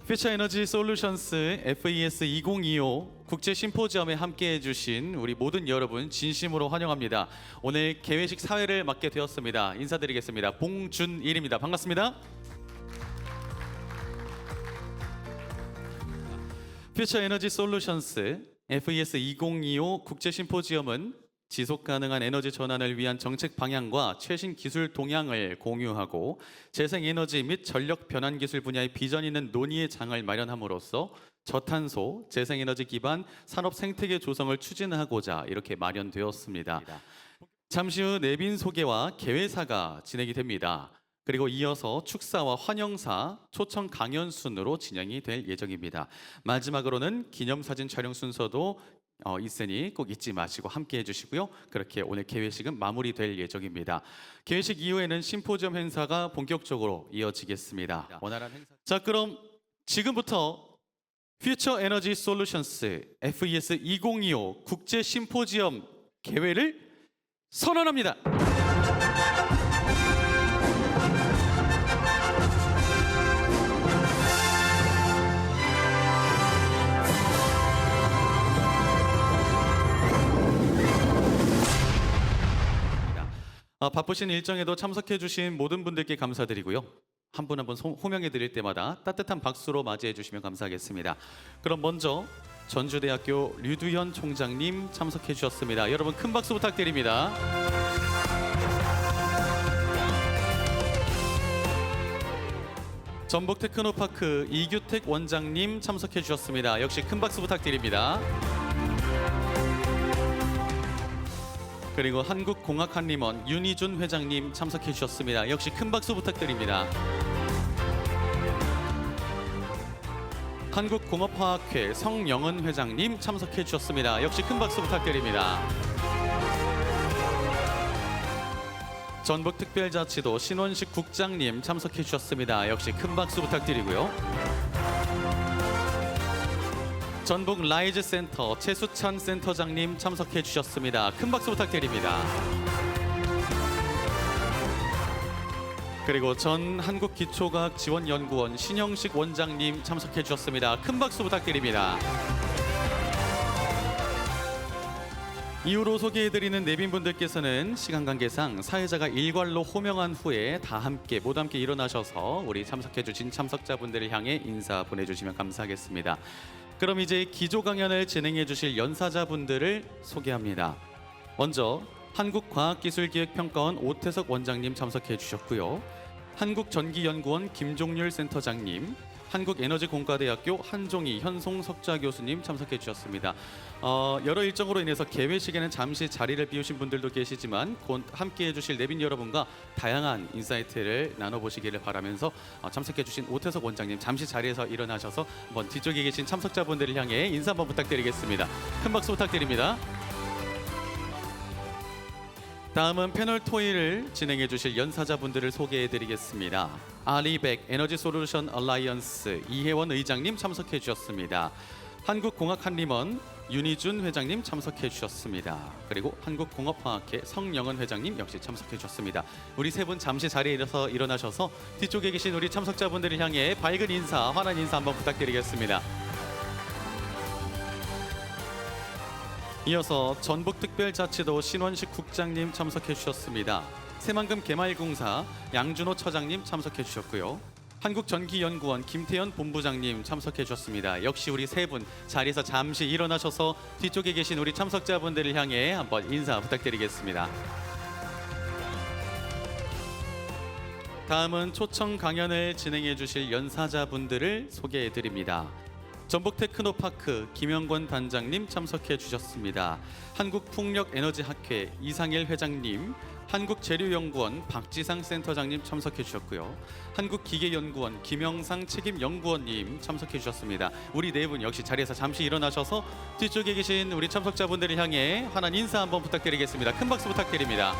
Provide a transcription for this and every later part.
퓨처 에너지 솔루션스 FES 2025 국제 심포지엄에 함께 해주신 우리 모든 여러분 진심으로 환영합니다. 오늘 개회식 사회를 맡게 되었습니다. 인사드리겠습니다. 봉준일입니다. 반갑습니다. 퓨처 에너지 솔루션스 FES 2025 국제 심포지엄은 지속 가능한 에너지 전환을 위한 정책 방향과 최신 기술 동향을 공유하고 재생에너지 및 전력 변환 기술 분야의 비전 있는 논의의 장을 마련함으로써 저탄소, 재생에너지 기반 산업 생태계 조성을 추진하고자 이렇게 마련되었습니다. 잠시 후 내빈 소개와 개회사가 진행이 됩니다. 그리고 이어서 축사와 환영사, 초청 강연 순으로 진행이 될 예정입니다. 마지막으로는 기념사진 촬영 순서도 있으니 꼭 잊지 마시고 함께 해주시고요. 그렇게 오늘 개회식은 마무리될 예정입니다. 개회식 이후에는 심포지엄 행사가 본격적으로 이어지겠습니다. 원활한 행사. 자, 그럼 지금부터 퓨처 에너지 솔루션스 FES 2025 국제 심포지엄 개회를 선언합니다. 바쁘신 일정에도 참석해주신 모든 분들께 감사드리고요. 한 분 한 분 호명해드릴 때마다 따뜻한 박수로 맞이해주시면 감사하겠습니다. 그럼 먼저 전주대학교 류두현 총장님 참석해주셨습니다. 여러분 큰 박수 부탁드립니다. 전북테크노파크 이규택 원장님 참석해주셨습니다. 역시 큰 박수 부탁드립니다. 그리고 한국공학한림원 윤희준 회장님 참석해 주셨습니다. 역시 큰 박수 부탁드립니다. 한국공업화학회 성영은 회장님 참석해 주셨습니다. 역시 큰 박수 부탁드립니다. 전북특별자치도 신원식 국장님 참석해 주셨습니다. 역시 큰 박수 부탁드리고요. 전북 라이즈 센터 최수찬 센터장님 참석해 주셨습니다. 큰 박수 부탁드립니다. 그리고 전 한국기초과학지원연구원 신영식 원장님 참석해 주셨습니다. 큰 박수 부탁드립니다. 이후로 소개해드리는 내빈분들께서는 시간 관계상 사회자가 일괄로 호명한 후에 모두 함께 일어나셔서 우리 참석해주신 참석자분들을 향해 인사 보내주시면 감사하겠습니다. 그럼 이제 기조 강연을 진행해 주실 연사자분들을 소개합니다. 먼저 한국과학기술기획평가원 오태석 원장님 참석해 주셨고요. 한국전기연구원 김종률 센터장님, 한국에너지공과대학교 한종희 현송석좌 교수님 참석해 주셨습니다. 여러 일정으로 인해서 개회식에는 잠시 자리를 비우신 분들도 계시지만 곧 함께해 주실 내빈 여러분과 다양한 인사이트를 나눠보시기를 바라면서 참석해 주신 오태석 원장님 잠시 자리에서 일어나셔서 한번 뒤쪽에 계신 참석자분들을 향해 인사 한번 부탁드리겠습니다. 큰 박수 부탁드립니다. 다음은 패널 토의를 진행해 주실 연사자분들을 소개해 드리겠습니다. 아리백 에너지 솔루션 얼라이언스 이혜원 의장님 참석해 주셨습니다. 한국공학한림원 윤희준 회장님 참석해 주셨습니다. 그리고 한국공업화학회 성영은 회장님 역시 참석해 주셨습니다. 우리 세 분 잠시 자리에 일어나셔서 뒤쪽에 계신 우리 참석자분들을 향해 밝은 인사, 환한 인사 한번 부탁드리겠습니다. 이어서 전북특별자치도 신원식 국장님 참석해 주셨습니다. 새만금 개발공사 양준호 처장님 참석해 주셨고요. 한국전기연구원 김태현 본부장님 참석해 주셨습니다. 역시 우리 세 분 자리에서 잠시 일어나셔서 뒤쪽에 계신 우리 참석자분들을 향해 한번 인사 부탁드리겠습니다. 다음은 초청 강연을 진행해 주실 연사자분들을 소개해 드립니다. 전북테크노파크 김영권 단장님 참석해 주셨습니다. 한국풍력에너지학회 이상일 회장님, 한국재료연구원 박지상 센터장님 참석해 주셨고요. 한국기계연구원 김영상 책임연구원님 참석해 주셨습니다. 우리 네 분 역시 자리에서 잠시 일어나셔서 뒤쪽에 계신 우리 참석자분들을 향해 환한 인사 한번 부탁드리겠습니다. 큰 박수 부탁드립니다.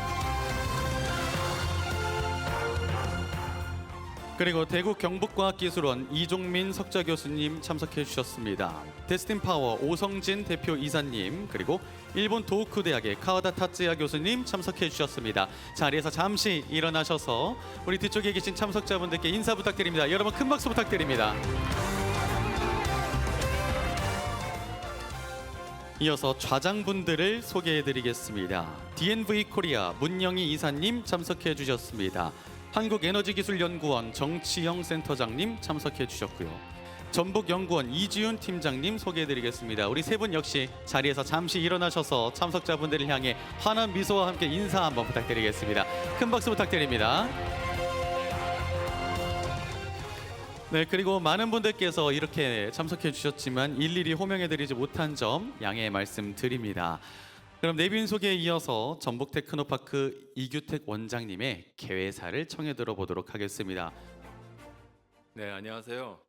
그리고 대구 경북과학기술원 이종민 석좌 교수님 참석해 주셨습니다. 데스틴파워 오성진 대표 이사님, 그리고 일본 도호쿠 대학의 카와다 타츠야 교수님 참석해 주셨습니다. 자리에서 잠시 일어나셔서 우리 뒤쪽에 계신 참석자분들께 인사 부탁드립니다. 여러분 큰 박수 부탁드립니다. 이어서 좌장분들을 소개해드리겠습니다. DNV 코리아 문영희 이사님 참석해 주셨습니다. 한국에너지기술연구원 정치영 센터장님 참석해 주셨고요. 전북연구원 이지윤 팀장님 소개해드리겠습니다. 우리 세 분 역시 자리에서 잠시 일어나셔서 참석자분들을 향해 환한 미소와 함께 인사 한번 부탁드리겠습니다. 큰 박수 부탁드립니다. 네, 그리고 많은 분들께서 이렇게 참석해 주셨지만 일일이 호명해드리지 못한 점 양해의 말씀 드립니다. 그럼 내빈 소개에 이어서 전북 테크노파크 이규택 원장님의 개회사를 청해 들어보도록 하겠습니다. 네, 안녕하세요.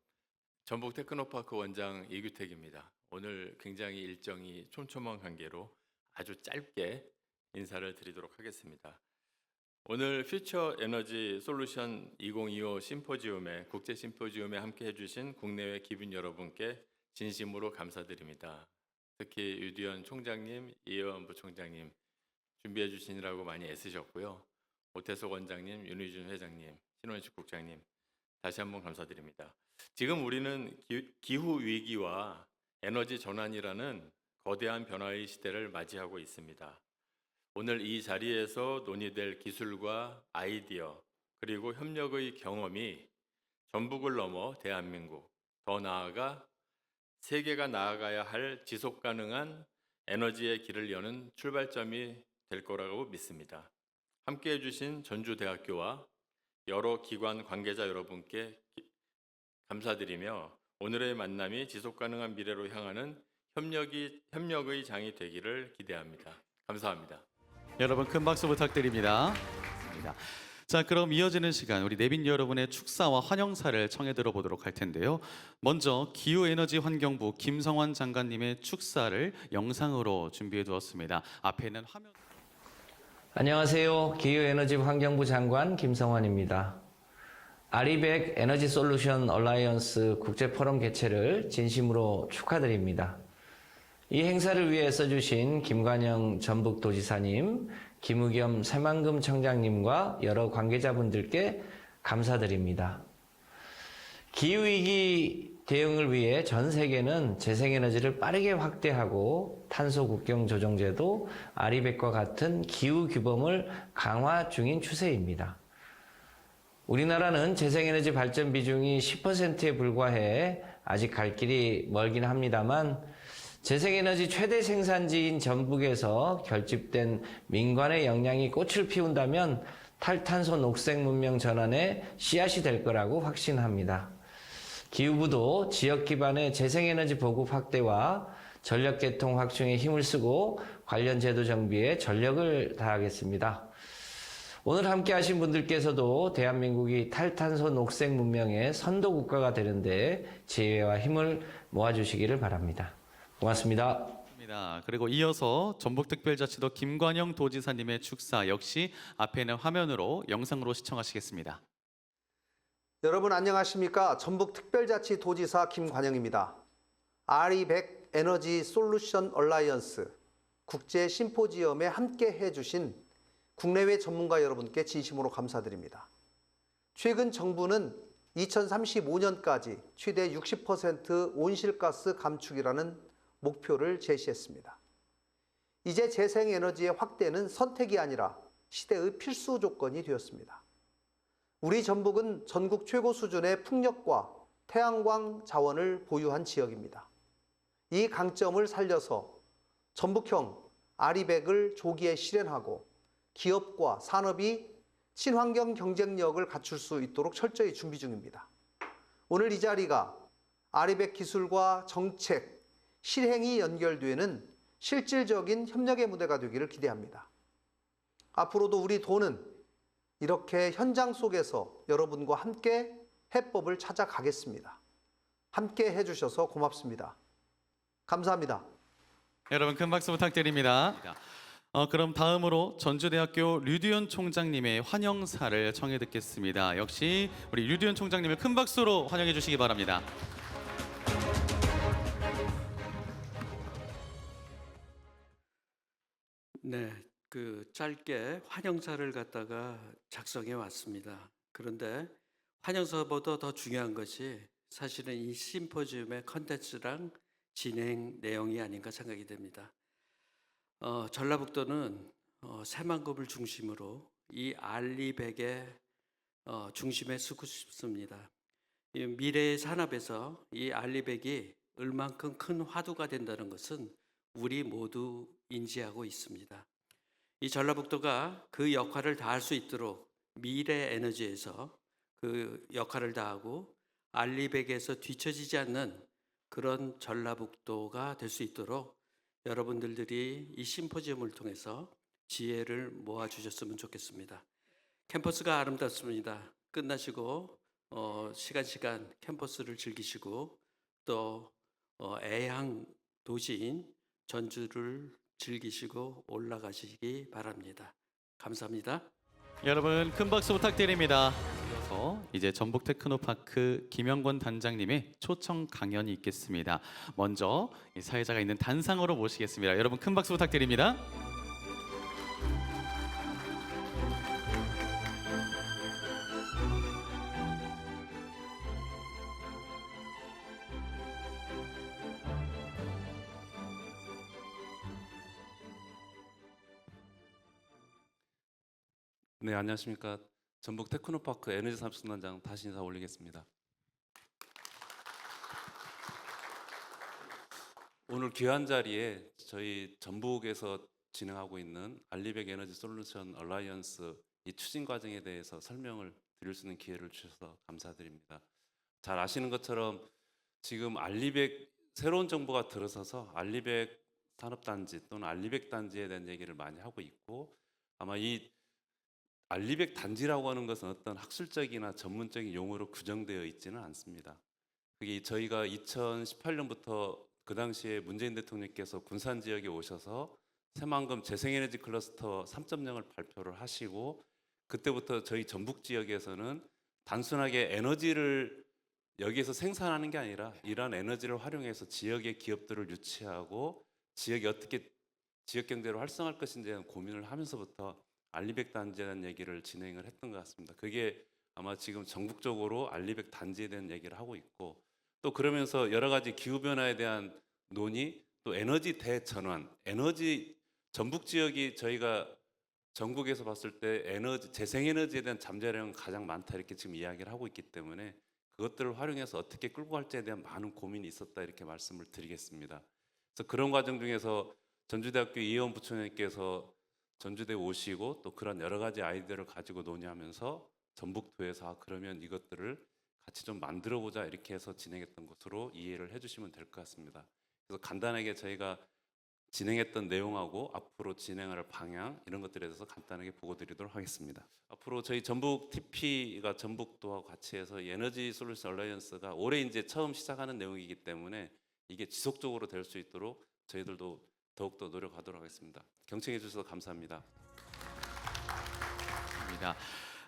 전북 테크노파크 원장 이규택입니다. 오늘 굉장히 일정이 촘촘한 관계로 아주 짧게 인사를 드리도록 하겠습니다. 오늘 퓨처 에너지 솔루션 2025 심포지움에 국제 심포지움에 함께 해주신 국내외 기빈 여러분께 진심으로 감사드립니다. 특히 유디언 총장님, 이혜원 부총장님 준비해 주시느라고 많이 애쓰셨고요. 오태석 원장님, 윤의준 회장님, 신원식 국장님 다시 한번 감사드립니다. 지금 우리는 기후 위기와 에너지 전환이라는 거대한 변화의 시대를 맞이하고 있습니다. 오늘 이 자리에서 논의될 기술과 아이디어 그리고 협력의 경험이 전북을 넘어 대한민국, 더 나아가 세계가 나아가야 할 지속 가능한 에너지의 길을 여는 출발점이 될 거라고 믿습니다. 함께 해주신 전주대학교와 여러 기관 관계자 여러분께 감사드리며 오늘의 만남이 지속 가능한 미래로 향하는 협력의 장이 되기를 기대합니다. 감사합니다. 여러분 큰 박수 부탁드립니다. 자, 그럼 이어지는 시간 우리 내빈 여러분의 축사와 환영사를 청해 들어보도록 할 텐데요. 먼저 기후에너지환경부 김성환 장관님의 축사를 영상으로 준비해 두었습니다. 앞에는 화면. 안녕하세요. 기후에너지환경부 장관 김성환입니다. 아리백 에너지 솔루션 얼라이언스 국제 포럼 개최를 진심으로 축하드립니다. 이 행사를 위해 써주신 김관영 전북도지사님, 김우겸 새만금 청장님과 여러 관계자분들께 감사드립니다. 기후위기 대응을 위해 전 세계는 재생에너지를 빠르게 확대하고 탄소 국경 조정제도, 아리백과 같은 기후 규범을 강화 중인 추세입니다. 우리나라는 재생에너지 발전 비중이 10%에 불과해 아직 갈 길이 멀긴 합니다만 재생에너지 최대 생산지인 전북에서 결집된 민관의 역량이 꽃을 피운다면 탈탄소 녹색 문명 전환의 씨앗이 될 거라고 확신합니다. 기후부도 지역 기반의 재생에너지 보급 확대와 전력계통 확충에 힘을 쓰고 관련 제도 정비에 전력을 다하겠습니다. 오늘 함께 하신 분들께서도 대한민국이 탈탄소 녹색 문명의 선도 국가가 되는데 지혜와 힘을 모아주시기를 바랍니다. 고맙습니다. 그리고 이어서 전북특별자치도 김관영 도지사님의 축사 역시 앞에는 화면으로 영상으로 시청하시겠습니다. 여러분 안녕하십니까? 전북특별자치도지사 김관영입니다. RE100 에너지 솔루션 얼라이언스 국제 심포지엄에 함께 해주신 국내외 전문가 여러분께 진심으로 감사드립니다. 최근 정부는 2035년까지 최대 60% 온실가스 감축이라는 목표를 제시했습니다. 이제 재생에너지의 확대는 선택이 아니라 시대의 필수 조건이 되었습니다. 우리 전북은 전국 최고 수준의 풍력과 태양광 자원을 보유한 지역입니다. 이 강점을 살려서 전북형 아리백을 조기에 실현하고 기업과 산업이 친환경 경쟁력을 갖출 수 있도록 철저히 준비 중입니다. 오늘 이 자리가 아리백 기술과 정책, 실행이 연결되는 실질적인 협력의 무대가 되기를 기대합니다. 앞으로도 우리 도는 이렇게 현장 속에서 여러분과 함께 해법을 찾아가겠습니다. 함께 해주셔서 고맙습니다. 감사합니다. 여러분 큰 박수 부탁드립니다. 그럼 다음으로 전주대학교 류두현 총장님의 환영사를 청해 듣겠습니다. 역시 우리 류두현 총장님을 큰 박수로 환영해 주시기 바랍니다. 네, 짧게 환영사를 갖다가 작성해 왔습니다. 그런데 환영사보다 더 중요한 것이 사실은 이 심포지움의 컨텐츠랑 진행 내용이 아닌가 생각이 됩니다. 전라북도는 새만금을 중심으로 이 알리백의 중심에 서고 싶습니다. 이 미래의 산업에서 이 알리백이 얼만큼 큰 화두가 된다는 것은 우리 모두 인지하고 있습니다. 이 전라북도가 그 역할을 다할 수 있도록 미래 에너지에서 그 역할을 다하고 알리백에서 뒤처지지 않는 그런 전라북도가 될 수 있도록 여러분들이 이 심포지엄을 통해서 지혜를 모아주셨으면 좋겠습니다. 캠퍼스가 아름답습니다. 끝나시고 시간 캠퍼스를 즐기시고 또 애향 도시인 전주를 즐기시고 올라가시기 바랍니다. 감사합니다. 여러분 큰 박수 부탁드립니다. 이어서 이제 전북 테크노파크 김영권 단장님의 초청 강연이 있겠습니다. 먼저 이 사회자가 있는 단상으로 모시겠습니다. 여러분 큰 박수 부탁드립니다. 네, 안녕하십니까. 전북 테크노파크 에너지 산업순환장 다시 인사 올리겠습니다. 오늘 귀한 자리에 저희 전북에서 진행하고 있는 알리백 에너지 솔루션 얼라이언스 이 추진 과정에 대해서 설명을 드릴 수 있는 기회를 주셔서 감사드립니다. 잘 아시는 것처럼 지금 알리백 새로운 정부가 들어서서 알리백 산업단지 또는 알리백 단지에 대한 얘기를 많이 하고 있고, 아마 이 알리백 단지라고 하는 것은 어떤 학술적이나 전문적인 용어로 규정되어 있지는 않습니다. 그게 저희가 2018년부터 그 당시에 문재인 대통령께서 군산 지역에 오셔서 새만금 재생에너지 클러스터 3.0을 발표를 하시고, 그때부터 저희 전북 지역에서는 단순하게 에너지를 여기에서 생산하는 게 아니라 이러한 에너지를 활용해서 지역의 기업들을 유치하고 지역이 어떻게 지역 경제를 활성화할 것인지에 대한 고민을 하면서부터 알리백 단지에 대한 얘기를 진행을 했던 것 같습니다. 그게 아마 지금 전국적으로 알리백 단지에 대한 얘기를 하고 있고, 또 그러면서 여러 가지 기후 변화에 대한 논의, 또 에너지 대전환, 에너지 전북 지역이 저희가 전국에서 봤을 때 에너지 재생에너지에 대한 잠재력은 가장 많다 이렇게 지금 이야기를 하고 있기 때문에 그것들을 활용해서 어떻게 끌고 갈지에 대한 많은 고민이 있었다 이렇게 말씀을 드리겠습니다. 그래서 그런 과정 중에서 전주대학교 이혜원 부총장님께서 전주대 오시고 또 그런 여러 가지 아이디어를 가지고 논의하면서 전북도에서 그러면 이것들을 같이 좀 만들어 보자 이렇게 해서 진행했던 것으로 이해를 해주시면 될 것 같습니다. 그래서 간단하게 저희가 진행했던 내용하고 앞으로 진행할 방향 이런 것들에 대해서 간단하게 보고 드리도록 하겠습니다. 앞으로 저희 전북 TP가 전북도하고 같이 해서 에너지 솔루션 얼라이언스가 올해 이제 처음 시작하는 내용이기 때문에 이게 지속적으로 될 수 있도록 저희들도 더욱더 노력하도록 하겠습니다. 경청해 주셔서 감사합니다.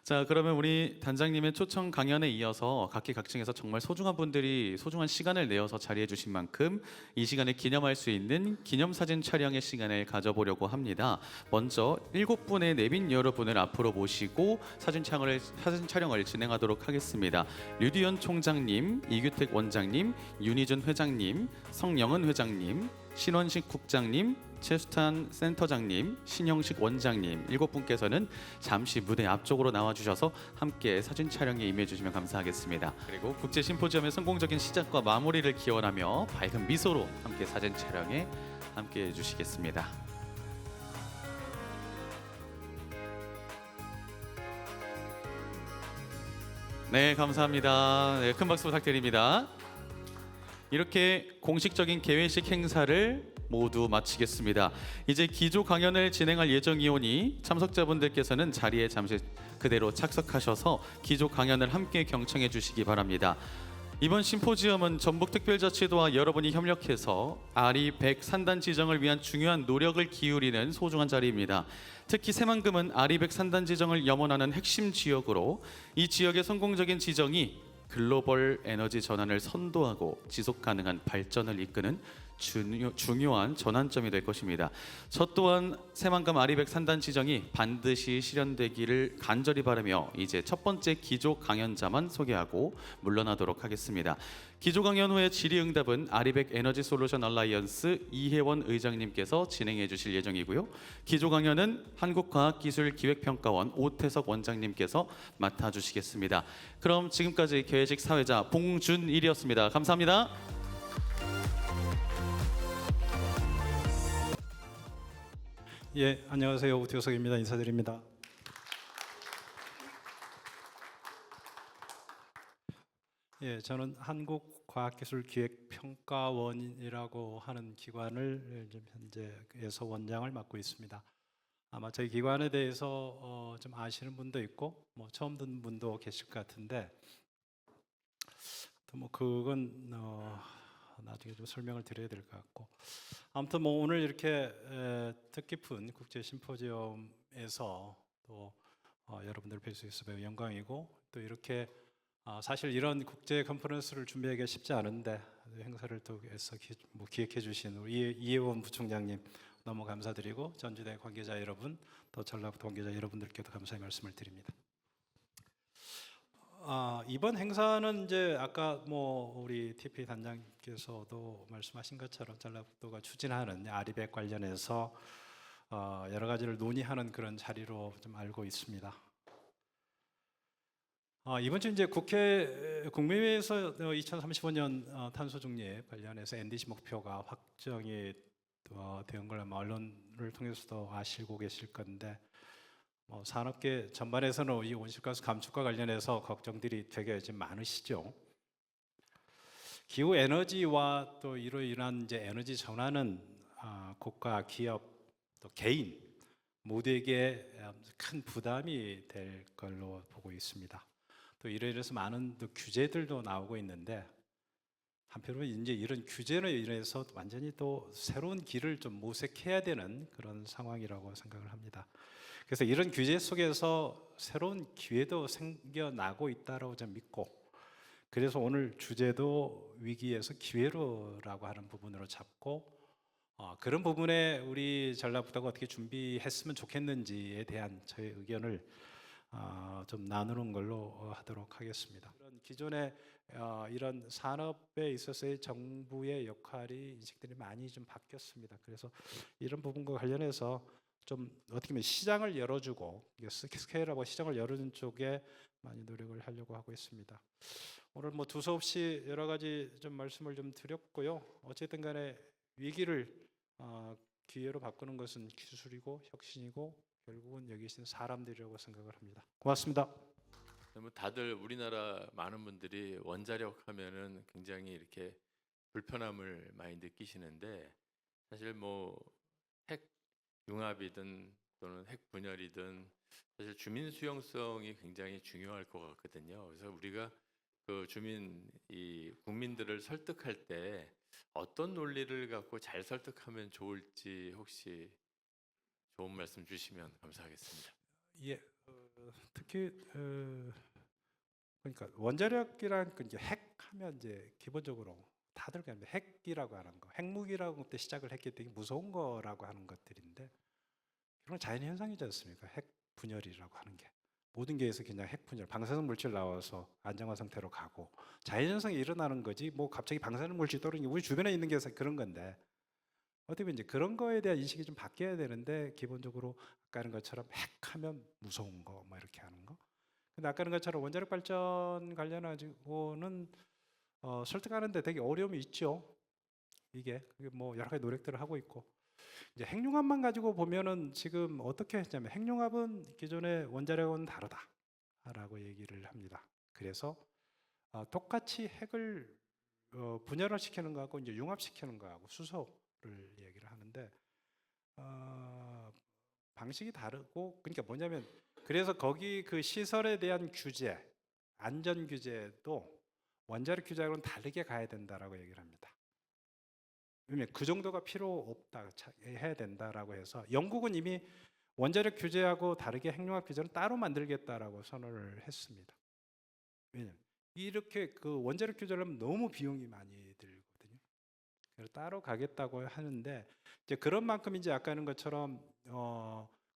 자, 그러면 우리 단장님의 초청 강연에 이어서 각계각층에서 정말 소중한 분들이 소중한 시간을 내어서 자리해 주신 만큼 이 시간을 기념할 수 있는 기념사진 촬영의 시간을 가져보려고 합니다. 먼저 7분의 내빈 여러분을 앞으로 모시고 사진 촬영을 진행하도록 하겠습니다. 류디현 총장님, 이규택 원장님, 윤희준 회장님, 성영은 회장님, 신원식 국장님, 최수탄 센터장님, 신형식 원장님 7분께서는 잠시 무대 앞쪽으로 나와주셔서 함께 사진 촬영에 임해주시면 감사하겠습니다. 그리고 국제 심포지엄의 성공적인 시작과 마무리를 기원하며 밝은 미소로 함께 사진 촬영에 함께 해주시겠습니다. 네, 감사합니다. 네, 큰 박수 부탁드립니다. 이렇게 공식적인 개회식 행사를 모두 마치겠습니다. 이제 기조 강연을 진행할 예정이오니 참석자분들께서는 자리에 잠시 그대로 착석하셔서 기조 강연을 함께 경청해 주시기 바랍니다. 이번 심포지엄은 전북특별자치도와 여러분이 협력해서 아리100 산단 지정을 위한 중요한 노력을 기울이는 소중한 자리입니다. 특히 새만금은 아리100 산단 지정을 염원하는 핵심 지역으로 이 지역의 성공적인 지정이 글로벌 에너지 전환을 선도하고 지속 가능한 발전을 이끄는 중요한 전환점이 될 것입니다. 저 또한 새만금 아리백 산단 지정이 반드시 실현되기를 간절히 바라며 이제 첫 번째 기조 강연자만 소개하고 물러나도록 하겠습니다. 기조 강연 후에 질의응답은 아리백 에너지 솔루션 얼라이언스 이혜원 의장님께서 진행해 주실 예정이고요. 기조 강연은 한국과학기술기획평가원 오태석 원장님께서 맡아주시겠습니다. 그럼 지금까지 계직 사회자 봉준일이었습니다. 감사합니다. 예, 안녕하세요. 오태석입니다. 인사드립니다. 예, 저는 한국과학기술기획평가원이라고 하는 기관을 지금 현재에서 원장을 맡고 있습니다. 아마 저희 기관에 대해서 좀 아시는 분도 있고, 뭐 처음 듣는 분도 계실 것 같은데, 뭐 그건 나중에 좀 설명을 드려야 될 것 같고, 아무튼 뭐 오늘 이렇게 뜻깊은 국제 심포지엄에서 또 여러분들 뵐 수 있어서 매우 영광이고, 또 이렇게 사실 이런 국제 컨퍼런스를 준비하기가 쉽지 않은데 행사를 또 해서 기획해 주신 우리 이혜원 부총장님 너무 감사드리고, 전주대 관계자 여러분, 또 전라북도 관계자 여러분들께도 감사의 말씀을 드립니다. 이번 행사는 이제 아까 뭐 우리 TP 단장께서도 말씀하신 것처럼 전라북도가 추진하는 아리백 관련해서 여러 가지를 논의하는 그런 자리로 좀 알고 있습니다. 이번 주 이제 국무회의에서 2035년 탄소 중립 관련해서 NDC 목표가 확정이 된 걸 아마 언론을 통해서도 아시고 계실 건데, 산업계 전반에서는 이 온실가스 감축과 관련해서 걱정들이 되게 좀 많으시죠. 기후 에너지와 또 이로 인한 이제 에너지 전환은 국가, 기업, 또 개인 모두에게 큰 부담이 될 걸로 보고 있습니다. 또 이로 인해서 많은 또 규제들도 나오고 있는데, 한편으로 이제 이런 규제로 인해서 완전히 또 새로운 길을 좀 모색해야 되는 그런 상황이라고 생각을 합니다. 그래서 이런 규제 속에서 새로운 기회도 생겨나고 있다고 좀 믿고, 그래서 오늘 주제도 위기에서 기회로라고 하는 부분으로 잡고, 그런 부분에 우리 전라북도가 어떻게 준비했으면 좋겠는지에 대한 저의 의견을 좀 나누는 걸로 하도록 하겠습니다. 기존에 이런 산업에 있어서의 정부의 역할이 인식들이 많이 좀 바뀌었습니다. 그래서 이런 부분과 관련해서 좀 어떻게 보면 시장을 열어주고, 스케일하고 시장을 열어준 쪽에 많이 노력을 하려고 하고 있습니다. 오늘 뭐 두서없이 여러 가지 좀 말씀을 좀 드렸고요. 어쨌든 간에 위기를 기회로 바꾸는 것은 기술이고 혁신이고 결국은 여기 계신 사람들이라고 생각을 합니다. 고맙습니다. 다들 우리나라 많은 분들이 원자력 하면은 굉장히 이렇게 불편함을 많이 느끼시는데, 사실 뭐 핵 융합이든 또는 핵 분열이든 사실 주민 수용성이 굉장히 중요할 것 같거든요. 그래서 우리가 그 국민들을 설득할 때 어떤 논리를 갖고 잘 설득하면 좋을지 혹시 좋은 말씀 주시면 감사하겠습니다. 예, 특히 그러니까 원자력이란 이제 핵하면 이제 기본적으로 다들 그냥 핵이라고 하는 거, 핵무기라고 때 시작을 했기 때문에 무서운 거라고 하는 것들인데, 이런 자연 현상이지 않습니까? 핵 분열이라고 하는 게 모든 게에서 그냥 핵 분열, 방사능 물질 나와서 안정화 상태로 가고 자연 현상이 일어나는 거지. 뭐 갑자기 방사능 물질 떨어지는 게 우리 주변에 있는 게 그런 건데, 어떻게 보면 이제 그런 거에 대한 인식이 좀 바뀌어야 되는데, 기본적으로 아까 하는 것처럼 핵하면 무서운 거, 뭐 이렇게 하는 거. 근데 아까 하는 것처럼 원자력 발전 관련해가지고는 설득하는데 되게 어려움이 있죠. 그게 뭐 여러 가지 노력들을 하고 있고, 이제 핵융합만 가지고 보면은 지금 어떻게 했냐면, 핵융합은 기존의 원자력은 다르다라고 얘기를 합니다. 그래서 똑같이 핵을 분열을 시키는 거하고 이제 융합시키는 거하고 수소를 얘기를 하는데, 방식이 다르고, 그러니까 뭐냐면, 그래서 거기 그 시설에 대한 규제, 안전 규제도 원자력 규제하고는 다르게 가야 된다라고 얘기를 합니다. 왜냐면 그 정도가 필요 없다, 해야 된다라고 해서 영국은 이미 원자력 규제하고 다르게 핵융합 규제는 따로 만들겠다라고 선언을 했습니다. 왜냐면 이렇게 그 원자력 규제를 하면 너무 비용이 많이 들거든요. 그래서 따로 가겠다고 하는데 이제 그런 만큼 이제 아까 하는 것처럼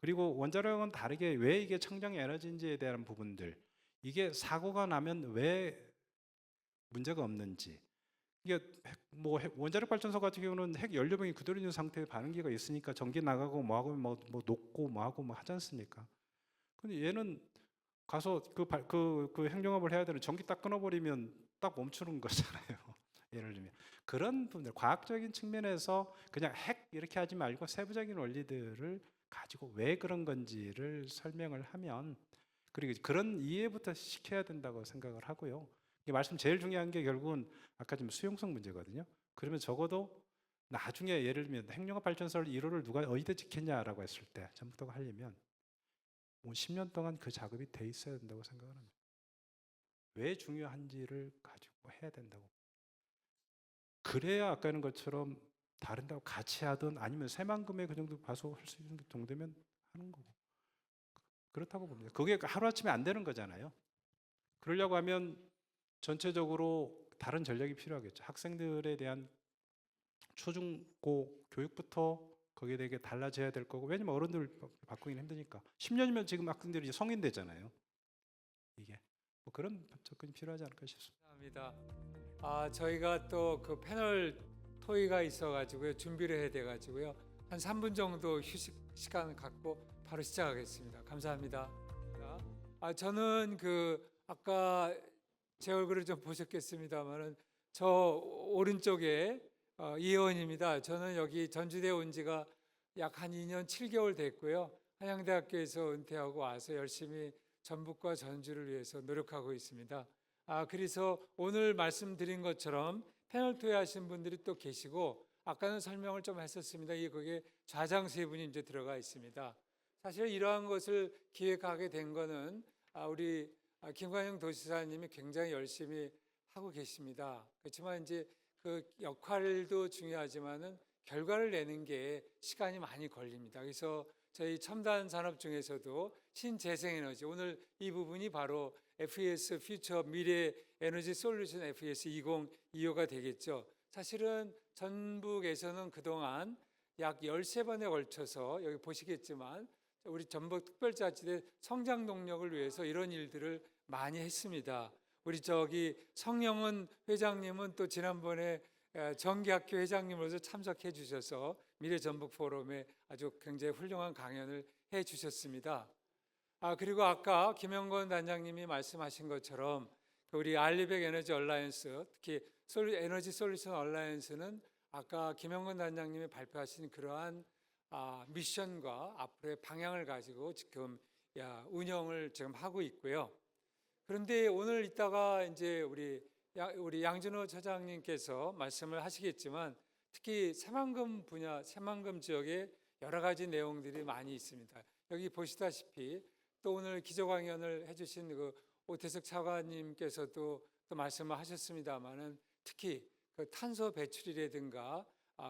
그리고 원자력은 다르게 왜 이게 청정 에너지인지에 대한 부분들 이게 사고가 나면 왜 문제가 없는지 이게 뭐 원자력 발전소 같은 경우는 핵 연료병이 그대로 있는 상태의 반응기가 있으니까 전기 나가고 뭐하고 뭐 녹고 뭐하고 뭐 하지 않습니까? 근데 얘는 가서 그 행정업을 해야 되는 전기 딱 끊어버리면 딱 멈추는 거잖아요. 예를 들면 그런 부분들 과학적인 측면에서 그냥 핵 이렇게 하지 말고 세부적인 원리들을 가지고 왜 그런 건지를 설명을 하면 그리고 그런 이해부터 시켜야 된다고 생각을 하고요. 이 말씀 제일 중요한 게 결국은 아까 좀 수용성 문제거든요. 그러면 적어도 나중에 예를 들면 핵융합 발전소를 1호를 누가 어디다 짓겠냐라고 했을 때 전부터가 하려면 뭐 10년 동안 그 작업이 돼 있어야 된다고 생각을 합니다. 왜 중요한지를 가지고 해야 된다고. 그래야 아까 하는 것처럼 다른 데하고 같이 하든 아니면 새만금에 그 정도 봐서 할 수 있는 정도면 하는 거고. 그렇다고 봅니다. 그게 하루아침에 안 되는 거잖아요. 그러려고 하면 전체적으로 다른 전략이 필요하겠죠. 학생들에 대한 초중고 교육부터 거기에 대해 달라져야 될 거고 왜냐면 어른들 바꾸기는 힘드니까 10년이면 지금 학생들이 이제 성인 되잖아요. 이게 뭐 그런 접근이 필요하지 않을까 싶습니다. 감사합니다. 저희가 또 그 패널 토의가 있어가지고요 준비를 해야 돼가지고요 한 3분 정도 휴식 시간 갖고 바로 시작하겠습니다. 감사합니다. 저는 그 아까 제 얼굴을 좀 보셨겠습니다만은 저 오른쪽에 이 의원입니다. 저는 여기 전주대 온 지가 약 한 2년 7개월 됐고요. 한양대학교에서 은퇴하고 와서 열심히 전북과 전주를 위해서 노력하고 있습니다. 그래서 오늘 말씀드린 것처럼 패널 토의하신 분들이 또 계시고 아까는 설명을 좀 했었습니다. 거기에 좌장 세 분이 이제 들어가 있습니다. 사실 이러한 것을 기획하게 된 거는 우리 김관영 도지사님이 굉장히 열심히 하고 계십니다. 그렇지만 이제 그 역할도 중요하지만은 결과를 내는 게 시간이 많이 걸립니다. 그래서 저희 첨단 산업 중에서도 신재생에너지 오늘 이 부분이 바로 FES 퓨처 미래 에너지 솔루션 FES 2025가 되겠죠. 사실은 전북에서는 그동안 약 13번에 걸쳐서 여기 보시겠지만 우리 전북특별자치대 성장 동력을 위해서 이런 일들을 많이 했습니다. 우리 저기 성영은 회장님은 또 지난번에 정기학교 회장님으로서 참석해 주셔서 미래전북 포럼에 아주 굉장히 훌륭한 강연을 해 주셨습니다. 그리고 아까 김영건 단장님이 말씀하신 것처럼 우리 알리백 에너지 얼라이언스 특히 에너지 솔루션 얼라이언스는 아까 김영건 단장님이 발표하신 그러한 미션과 앞으로의 방향을 가지고 지금 운영을 지금 하고 있고요. 그런데 오늘 이따가 이제 우리 양준호 처장님께서 말씀을 하시겠지만 특히 새만금 분야, 새만금 지역에 여러 가지 내용들이 많이 있습니다. 여기 보시다시피 또 오늘 기조강연을 해주신 그 오태석 차관님께서도 또 말씀을 하셨습니다만은 특히 그 탄소 배출이라든가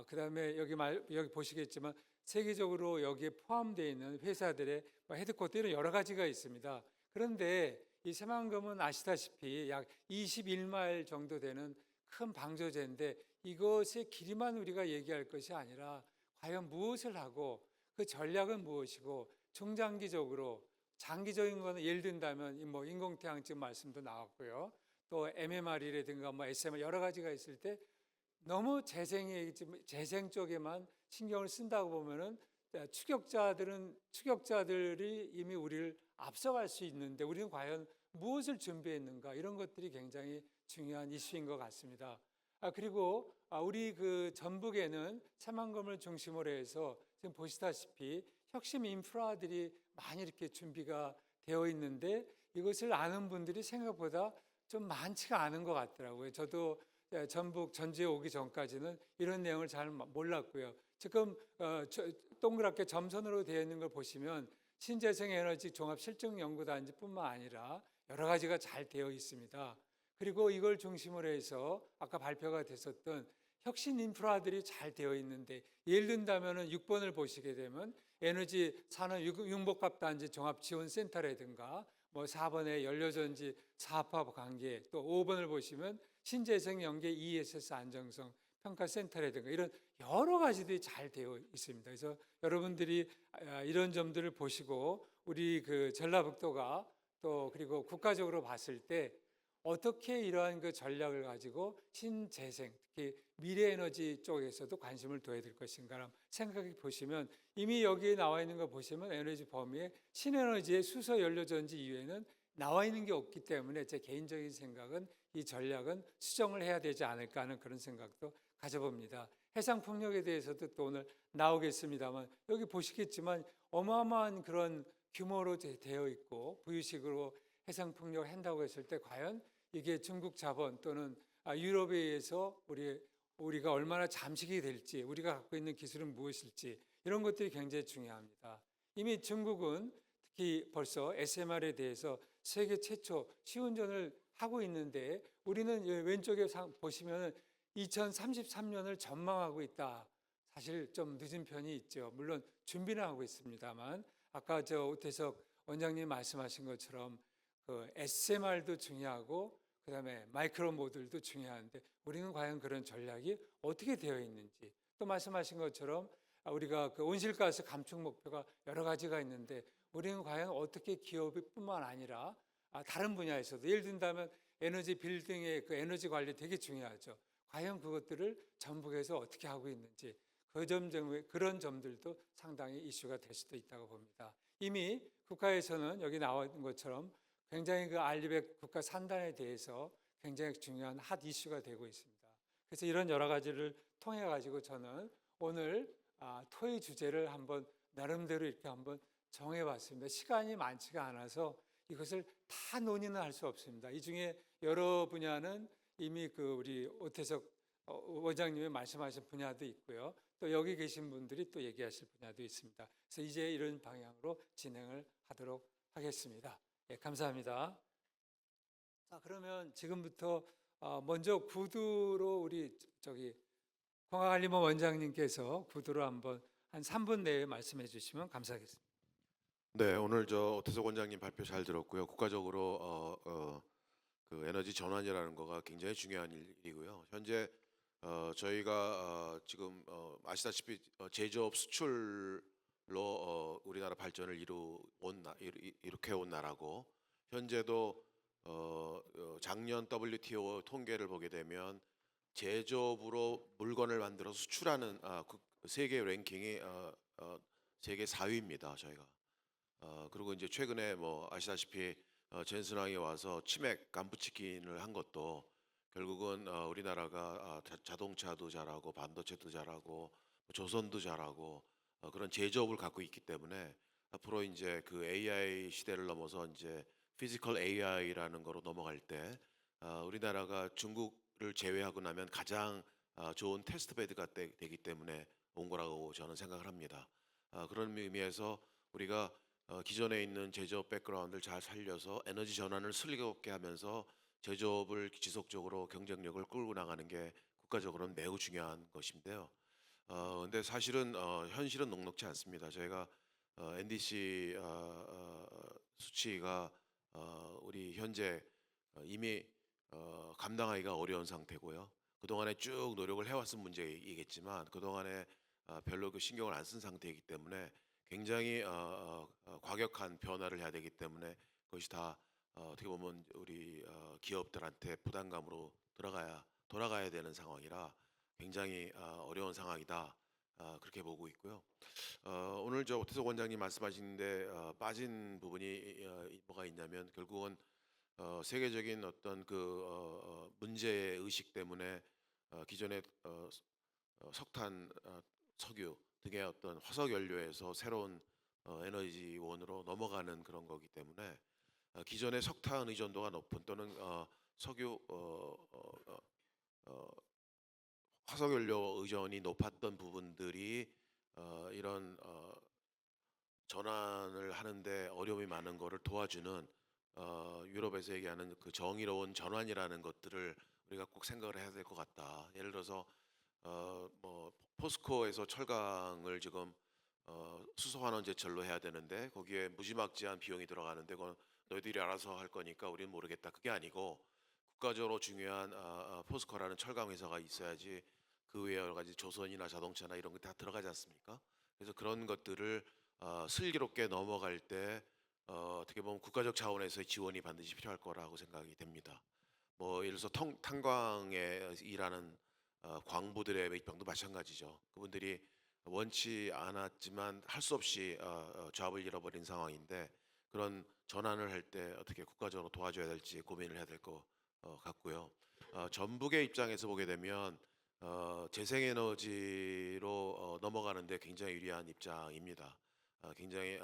그다음에 여기 보시겠지만 세계적으로 여기에 포함되어 있는 회사들의 헤드쿼터 이런 여러 가지가 있습니다. 그런데 이 새만금은 아시다시피 약 21마일 정도 되는 큰 방조제인데 이것의 길이만 우리가 얘기할 것이 아니라 과연 무엇을 하고 그 전략은 무엇이고 중장기적으로 장기적인 거는 예를 든다면 뭐 인공태양증 말씀도 나왔고요. 또 MMR이라든가 뭐 SMR 여러 가지가 있을 때 너무 재생 쪽에만 신경을 쓴다고 보면은 추격자들이 이미 우리를 앞서갈 수 있는데 우리는 과연 무엇을 준비했는가 이런 것들이 굉장히 중요한 이슈인 것 같습니다. 그리고 우리 그 전북에는 새만금을 중심으로 해서 지금 보시다시피 혁신 인프라들이 많이 이렇게 준비가 되어 있는데 이것을 아는 분들이 생각보다 좀 많지가 않은 것 같더라고요. 저도 전북 전주에 오기 전까지는 이런 내용을 잘 몰랐고요. 지금 동그랗게 점선으로 되어 있는 걸 보시면 신재생에너지 종합실증연구단지뿐만 아니라 여러 가지가 잘 되어 있습니다. 그리고 이걸 중심으로 해서 아까 발표가 됐었던 혁신 인프라들이 잘 되어 있는데 예를 든다면 6번을 보시게 되면 에너지 산업 융복합단지 종합지원센터라든가 뭐 4번에 연료전지 사업화 관계 또 5번을 보시면 신재생 연계 ESS 안정성 평가센터라든가 이런 여러 가지들이 잘 되어 있습니다. 그래서 여러분들이 이런 점들을 보시고 우리 그 전라북도가 또 그리고 국가적으로 봤을 때 어떻게 이러한 그 전략을 가지고 신재생, 특히 미래에너지 쪽에서도 관심을 둬야 될 것인가 생각해 보시면 이미 여기에 나와 있는 거 보시면 에너지 범위에 신에너지의 수소 연료 전지 이외에는 나와 있는 게 없기 때문에 제 개인적인 생각은 이 전략은 수정을 해야 되지 않을까 하는 그런 생각도 가져봅니다. 해상 풍력에 대해서도 또 오늘 나오겠습니다만 여기 보시겠지만 어마어마한 그런 규모로 되어 있고 부유식으로 해상 풍력을 한다고 했을 때 과연 이게 중국 자본 또는 유럽에 의해서 우리가 얼마나 잠식이 될지 우리가 갖고 있는 기술은 무엇일지 이런 것들이 굉장히 중요합니다. 이미 중국은 특히 벌써 SMR에 대해서 세계 최초 시운전을 하고 있는데 우리는 왼쪽에 보시면 2033년을 전망하고 있다. 사실 좀 늦은 편이 있죠. 물론 준비는 하고 있습니다만 아까 오태석 원장님 말씀하신 것처럼 그 SMR도 중요하고 그다음에 마이크로 모듈도 중요한데 우리는 과연 그런 전략이 어떻게 되어 있는지 또 말씀하신 것처럼 우리가 그 온실가스 감축 목표가 여러 가지가 있는데 우리는 과연 어떻게 기업뿐만 아니라 다른 분야에서도 예를 든다면 에너지 빌딩의 그 에너지 관리 되게 중요하죠. 과연 그것들을 전북에서 어떻게 하고 있는지 그런 점들도 상당히 이슈가 될 수도 있다고 봅니다. 이미 국가에서는 여기 나와 있는 것처럼 굉장히 그 알리백 국가 산단에 대해서 굉장히 중요한 핫 이슈가 되고 있습니다. 그래서 이런 여러 가지를 통해 가지고 저는 오늘 토의 주제를 한번 나름대로 이렇게 한번 정해봤습니다. 시간이 많지가 않아서 이것을 다 논의는 할 수 없습니다. 이 중에 여러 분야는 이미 그 우리 오태석 원장님이 말씀하신 분야도 있고요. 또 여기 계신 분들이 또 얘기하실 분야도 있습니다. 그래서 이제 이런 방향으로 진행을 하도록 하겠습니다. 예, 감사합니다. 자, 그러면 지금부터 먼저 구두로 우리 공학알림원 원장님께서 구두로 한번 한 3분 내에 말씀해 주시면 감사하겠습니다. 네, 오늘 오태석 원장님 발표 잘 들었고요. 국가적으로 그 에너지 전환이라는 거가 굉장히 중요한 일이고요. 현재 저희가 지금 아시다시피 제조업 수출로 우리나라 발전을 이룩해 온 나라고 현재도 작년 WTO 통계를 보게 되면 제조업으로 물건을 만들어 수출하는 세계 랭킹이 세계 4위입니다. 저희가. 그리고 이제 최근에 뭐 아시다시피 젠슨왕이 와서 치맥 간부치킨을 한 것도 결국은 우리나라가 자동차도 잘하고 반도체도 잘하고 조선도 잘하고 그런 제조업을 갖고 있기 때문에 앞으로 이제 그 AI 시대를 넘어서 이제 피지컬 AI라는 거로 넘어갈 때 우리나라가 중국을 제외하고 나면 가장 좋은 테스트 베드가 되기 때문에 온 거라고 저는 생각을 합니다. 그런 의미에서 우리가 기존에 있는 제조업 백그라운드를 잘 살려서 에너지 전환을 슬기롭게 하면서 제조업을 지속적으로 경쟁력을 끌고 나가는 게 국가적으로는 매우 중요한 것인데요. 근데 사실은 현실은 녹록지 않습니다. 저희가 NDC 수치가 우리 현재 이미 감당하기가 어려운 상태고요. 그동안에 쭉 노력을 해왔은 문제이겠지만 그동안에 별로 그 신경을 안 쓴 상태이기 때문에 굉장히 과격한 변화를 해야 되기 때문에 그것이 다 어떻게 보면 우리 기업들한테 부담감으로 돌아가야 되는 상황이라 굉장히 어려운 상황이다. 그렇게 보고 있고요. 오늘 오태석 원장님 말씀하시는데 빠진 부분이 뭐가 있냐면 결국은 세계적인 어떤 그 문제 의식 때문에 기존의 석탄, 석유 등의 어떤 화석 연료에서 새로운 에너지원으로 넘어가는 그런 거기 때문에 기존의 석탄 의존도가 높은 또는 석유 화석 연료 의존이 높았던 부분들이 이런 전환을 하는데 어려움이 많은 거를 도와주는 유럽에서 얘기하는 그 정의로운 전환이라는 것들을 우리가 꼭 생각을 해야 될 것 같다. 예를 들어서 뭐 포스코에서 철강을 지금 수소환원 제철로 해야 되는데 거기에 무지막지한 비용이 들어가는데 그건 너희들이 알아서 할 거니까 우리는 모르겠다. 그게 아니고 국가적으로 중요한 포스코라는 철강 회사가 있어야지 그 외에 여러 가지 조선이나 자동차나 이런 거 다 들어가지 않습니까? 그래서 그런 것들을 슬기롭게 넘어갈 때 어떻게 보면 국가적 차원에서의 지원이 반드시 필요할 거라고 생각이 됩니다. 뭐 예를 들어서 탄광에 일하는 광부들의 입장도 마찬가지죠. 그분들이 원치 않았지만 할 수 없이 잡을 잃어버린 상황인데 그런 전환을 할 때 어떻게 국가적으로 도와줘야 될지 고민을 해야 될 것 같고요. 전북의 입장에서 보게 되면 재생에너지로 넘어가는데 굉장히 유리한 입장입니다. 굉장히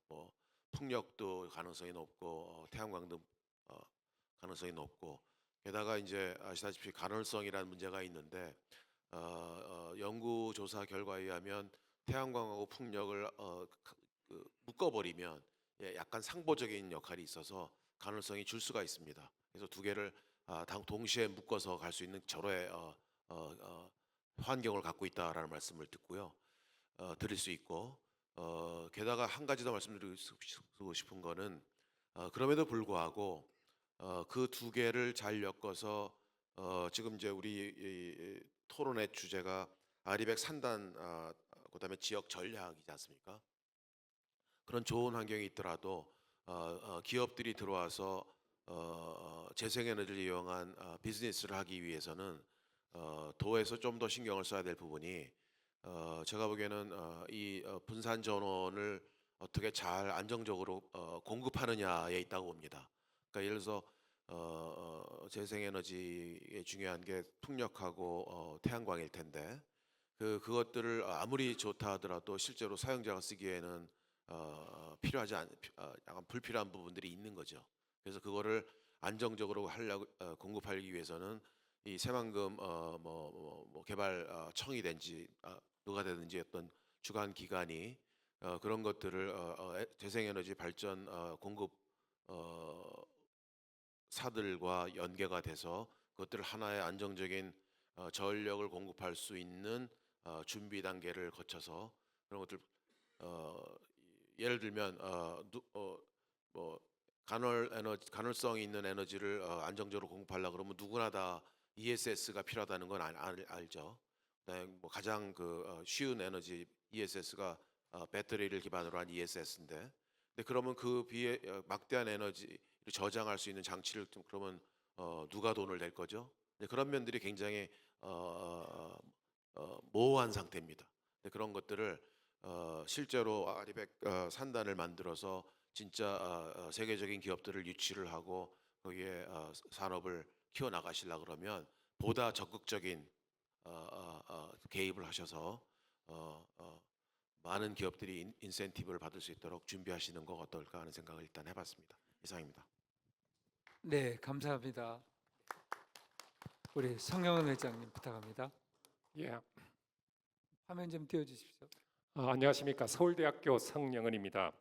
뭐 풍력도 가능성이 높고 태양광도 가능성이 높고 게다가 이제 아시다시피 간헐성이라는 문제가 있는데 연구 조사 결과에 의하면 태양광하고 풍력을 묶어버리면 약간 상보적인 역할이 있어서 간헐성이 줄 수가 있습니다. 그래서 두 개를 동시에 묶어서 갈 수 있는 절호의 환경을 갖고 있다라는 말씀을 드릴 수 있고 게다가 한 가지 더 말씀드리고 싶은 거는 그럼에도 불구하고 그 두 개를 잘 엮어서 지금 이제 우리 이 토론의 주제가 아리백 산단 그다음에 지역 전략이지 않습니까? 그런 좋은 환경이 있더라도 기업들이 들어와서 재생에너지를 이용한 비즈니스를 하기 위해서는 도에서 좀 더 신경을 써야 될 부분이 제가 보기에는 이 분산 전원을 어떻게 잘 안정적으로 공급하느냐에 있다고 봅니다. 그러니까 예를 들어서 재생에너지에 중요한 게 풍력하고 태양광일 텐데 그것들을 아무리 좋다 하더라도 실제로 사용자가 쓰기에는 약간 불필요한 부분들이 있는 거죠. 그래서 그거를 안정적으로 공급하기 위해서는 이 새만금 개발청이 된지 누가 되든지 어떤 주관 기관이 그런 것들을 재생에너지 발전 공급 사들과 연계가 돼서 그것들을 하나의 안정적인 전력을 공급할 수 있는 준비 단계를 거쳐서 그런 것들 예를 들면 뭐 간헐성이 있는 에너지를 안정적으로 공급하려 그러면 누구나 다 ESS가 필요하다는 건 알죠. 그다음에 뭐 가장 쉬운 에너지 ESS가 배터리를 기반으로 한 ESS인데, 근데 그러면 그 비에 막대한 에너지를 저장할 수 있는 장치를 그러면 누가 돈을 낼 거죠? 그런 면들이 굉장히 모호한 상태입니다. 그런 것들을 실제로 아리백 산단을 만들어서 진짜 세계적인 기업들을 유치를 하고 거기에 산업을 키워 나가시려 그러면 보다 적극적인 개입을 하셔서 많은 기업들이 인센티브를 받을 수 있도록 준비하시는 거 어떨까 하는 생각을 일단 해봤습니다. 이상입니다. 네, 감사합니다. 우리 성영은 회장님 부탁합니다. 예, 화면 좀 띄워주십시오. 안녕하십니까. 서울대학교 성영은입니다.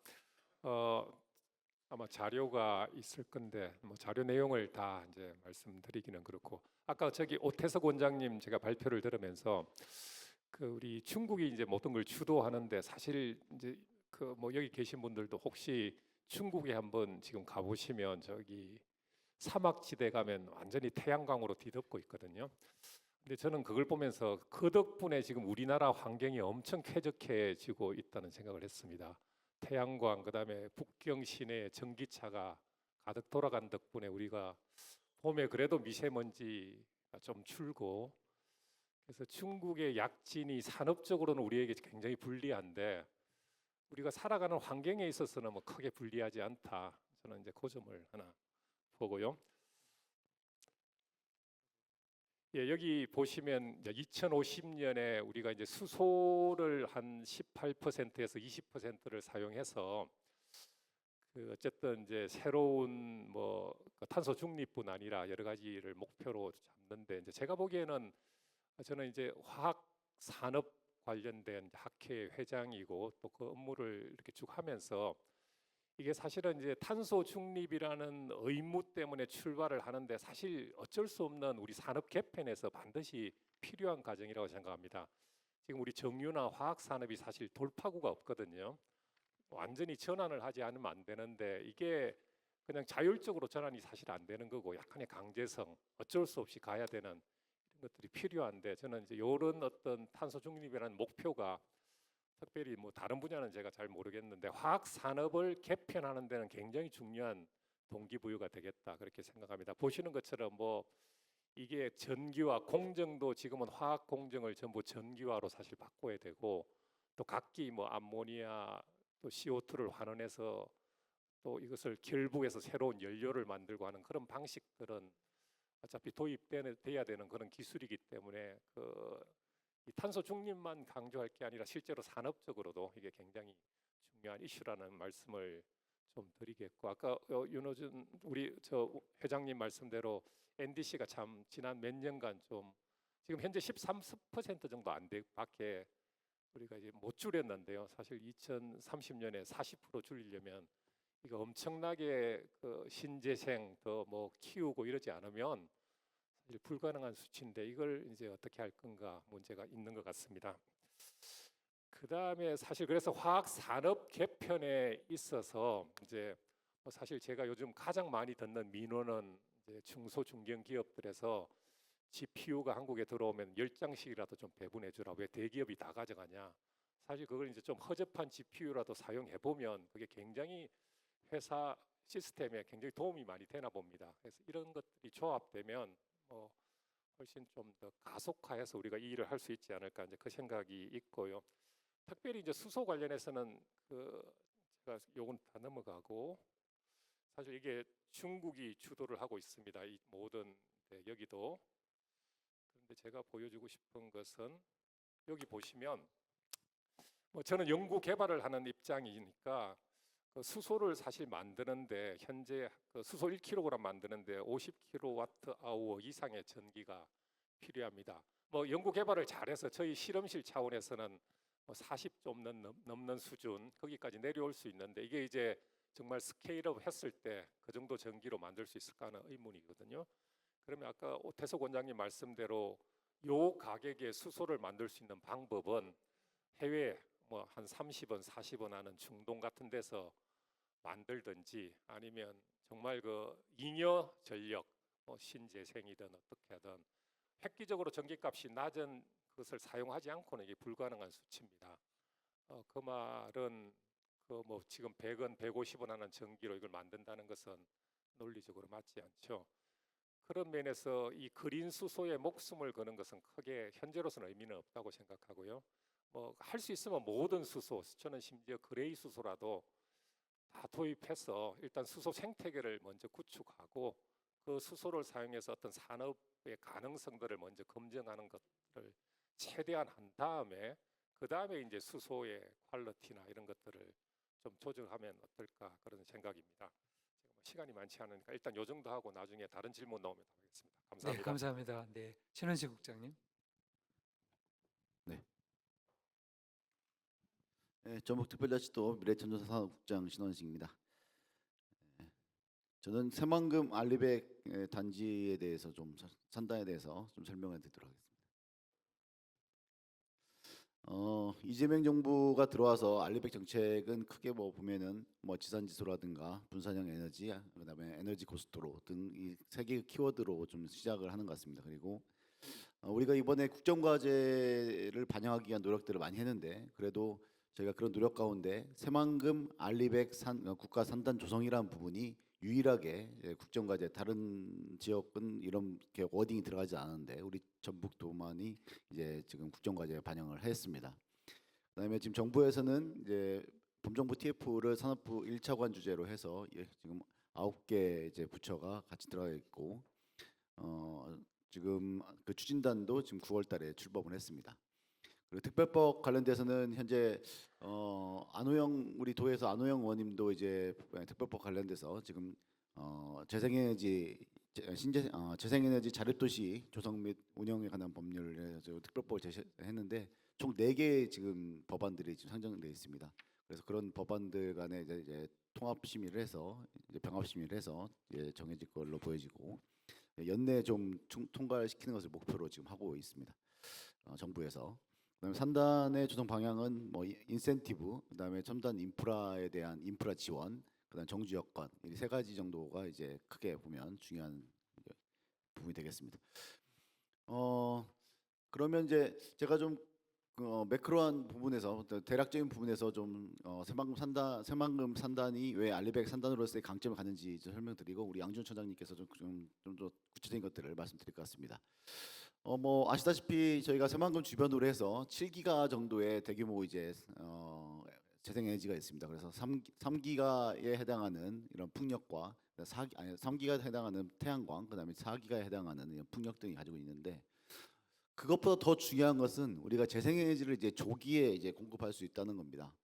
아마 자료가 있을 건데 뭐 자료 내용을 다 이제 말씀드리기는 그렇고 아까 저기 오태석 원장님 제가 발표를 들으면서 우리 중국이 이제 모든 걸 주도하는데 사실 이제 뭐 여기 계신 분들도 혹시 중국에 한번 지금 가보시면 저기 사막지대 가면 완전히 태양광으로 뒤덮고 있거든요. 근데 저는 그걸 보면서 그 덕분에 지금 우리나라 환경이 엄청 쾌적해지고 있다는 생각을 했습니다. 태양광, 그다음에 북경 시내에 전기차가 가득 돌아간 덕분에 우리가 봄에 그래도 미세먼지가 좀 줄고, 그래서 중국의 약진이 산업적으로는 우리에게 굉장히 불리한데 우리가 살아가는 환경에 있어서는 뭐 크게 불리하지 않다. 저는 이제 그 점을 하나 보고요. 예, 여기 보시면 2050년에 우리가 이제 수소를 한 18%에서 20%를 사용해서 어쨌든 이제 새로운 뭐 탄소 중립뿐 아니라 여러 가지를 목표로 잡는데, 이제 제가 보기에는 저는 이제 화학 산업 관련된 학회 회장이고 또 그 업무를 이렇게 쭉 하면서 이게 사실은 이제 탄소 중립이라는 의무 때문에 출발을 하는데 사실 어쩔 수 없는 우리 산업 개편에서 반드시 필요한 과정이라고 생각합니다. 지금 우리 정유나 화학 산업이 사실 돌파구가 없거든요. 완전히 전환을 하지 않으면 안 되는데 이게 그냥 자율적으로 전환이 사실 안 되는 거고 약간의 강제성, 어쩔 수 없이 가야 되는 이런 것들이 필요한데 저는 이제 이런 어떤 탄소 중립이라는 목표가 특별히 뭐 다른 분야는 제가 잘 모르겠는데 화학 산업을 개편하는 데는 굉장히 중요한 동기부여가 되겠다 그렇게 생각합니다. 보시는 것처럼 뭐 이게 전기화 공정도 지금은 화학 공정을 전부 전기화로 사실 바꿔야 되고 또 각기 뭐 암모니아 또 CO2를 환원해서 또 이것을 결부해서 새로운 연료를 만들고 하는 그런 방식들은 어차피 도입돼야 되는 그런 기술이기 때문에 이 탄소 중립만 강조할 게 아니라 실제로 산업적으로도 이게 굉장히 중요한 이슈라는 말씀을 좀 드리겠고 아까 윤호준 우리 저 회장님 말씀대로 NDC가 참 지난 몇 년간 좀 지금 현재 13% 정도 안 밖에 우리가 이제 못 줄였는데요. 사실 2030년에 40% 줄이려면 이거 엄청나게 그 신재생 더 뭐 키우고 이러지 않으면 사실 불가능한 수치인데 이걸 이제 어떻게 할 건가 문제가 있는 것 같습니다. 그 다음에 사실 그래서 화학 산업 개편에 있어서 이제 뭐 사실 제가 요즘 가장 많이 듣는 민원은 이제 중소 중견 기업들에서 GPU가 한국에 들어오면 10장씩이라도 좀 배분해 주라. 왜 대기업이 다 가져가냐? 사실 그걸 이제 좀 허접한 GPU라도 사용해 보면 그게 굉장히 회사 시스템에 굉장히 도움이 많이 되나 봅니다. 그래서 이런 것들이 조합되면 뭐 훨씬 좀 더 가속화해서 우리가 이 일을 할 수 있지 않을까 이제 그 생각이 있고요. 특별히 이제 수소 관련해서는 제가 요건 다 넘어가고 사실 이게 중국이 주도를 하고 있습니다. 이 모든 여기도. 그런데 제가 보여주고 싶은 것은 여기 보시면 뭐 저는 연구 개발을 하는 입장이니까 그 수소를 사실 만드는데 현재 그 수소 1kg 만드는데 50kWh 이상의 전기가 필요합니다. 뭐 연구 개발을 잘해서 저희 실험실 차원에서는 뭐 40 좀 넘는 수준 거기까지 내려올 수 있는데 이게 이제 정말 스케일업 했을 때 그 정도 전기로 만들 수 있을까 하는 의문이거든요. 그러면 아까 오태석 원장님 말씀대로 요 가격에 수소를 만들 수 있는 방법은 해외 뭐 한 30원, 40원 하는 중동 같은 데서 만들든지 아니면 정말 그 잉여 전력 뭐 신재생이든 어떻게 하든 획기적으로 전기값이 낮은 그것을 사용하지 않고는 이게 불가능한 수치입니다. 그 말은 그 뭐 지금 100원, 150원 하는 전기로 이걸 만든다는 것은 논리적으로 맞지 않죠. 그런 면에서 이 그린 수소에 목숨을 거는 것은 크게 현재로서는 의미는 없다고 생각하고요. 뭐 할 수 있으면 모든 수소, 저는 심지어 그레이 수소라도 다 도입해서 일단 수소 생태계를 먼저 구축하고 그 수소를 사용해서 어떤 산업의 가능성들을 먼저 검증하는 것들을 최대한 한 다음에 그 다음에 이제 수소의 퀄리티나 이런 것들을 좀 조정하면 어떨까 그런 생각입니다. 제가 뭐 시간이 많지 않으니까 일단 요 정도 하고 나중에 다른 질문 나오면 하겠습니다. 감사합니다. 네, 감사합니다. 네, 신원식 국장님. 네, 전북특별자치도 미래천도사산업국장 신원식입니다. 저는 새만금 알리백 단지에 대해서 좀 산단에 대해서 좀 설명을 드리도록 하겠습니다. 이재명 정부가 들어와서 알리백 정책은 크게 뭐 보면은 뭐 지산지소라든가 분산형 에너지, 그다음에 에너지 고속도로 등 이 세 개의 키워드로 좀 시작을 하는 것 같습니다. 그리고 우리가 이번에 국정과제를 반영하기 위한 노력들을 많이 했는데 그래도 저희가 그런 노력 가운데 새만금 알리백 국가 산단 조성이라는 부분이 유일하게 국정과제 다른 지역은 이렇게 워딩이 들어가지 않았는데 우리 전북도만이 이제 지금 국정과제에 반영을 했습니다. 그다음에 지금 정부에서는 이제 범정부 TF를 산업부 1차관 주제로 해서 지금 9개 이제 부처가 같이 들어가 있고 지금 그 추진단도 지금 9월달에 출범을 했습니다. 그리고 특별법 관련돼서는 현재 안호영 우리 도에서 안호영 의원님도 이제 특별법 관련돼서 지금 재생에너지 자립도시 조성 및 운영에 관한 법률을 해서 특별법을 제시했는데 총 4개의 지금 법안들이 지금 상정되어 있습니다. 그래서 그런 법안들 간에 이제 통합 심의를 해서 이제 병합 심의를 해서 이제 정해질 걸로 보여지고 연내 좀 통과를 시키는 것을 목표로 지금 하고 있습니다. 정부에서. 그다음에 산단의 조성 방향은 뭐 인센티브, 그다음에 첨단 인프라에 대한 인프라 지원, 그다음 정주 여건 이 3가지 정도가 이제 크게 보면 중요한 부분이 되겠습니다. 그러면 이제 제가 좀 매크로한 부분에서 대략적인 부분에서 좀 새만금 산단이 왜 알리백 산단으로서의 강점을 갖는지 좀 설명드리고 우리 양준 처장님께서 좀 더 구체적인 것들을 말씀드릴 것 같습니다. 뭐 아시다시피 저희가 새만금 주변으로 해서 7기가 정도의 대규모 이제 재생에너지가 있습니다. 그래서 3기가에 해당하는 이런 풍력과 3기가에 해당하는 태양광, 그다음에 4기가에 해당하는 이런 풍력 등이 가지고 있는데 그것보다 더 중요한 것은 우리가 재생에너지를 이제 조기에 이제 공급할 수 있다는 겁니다.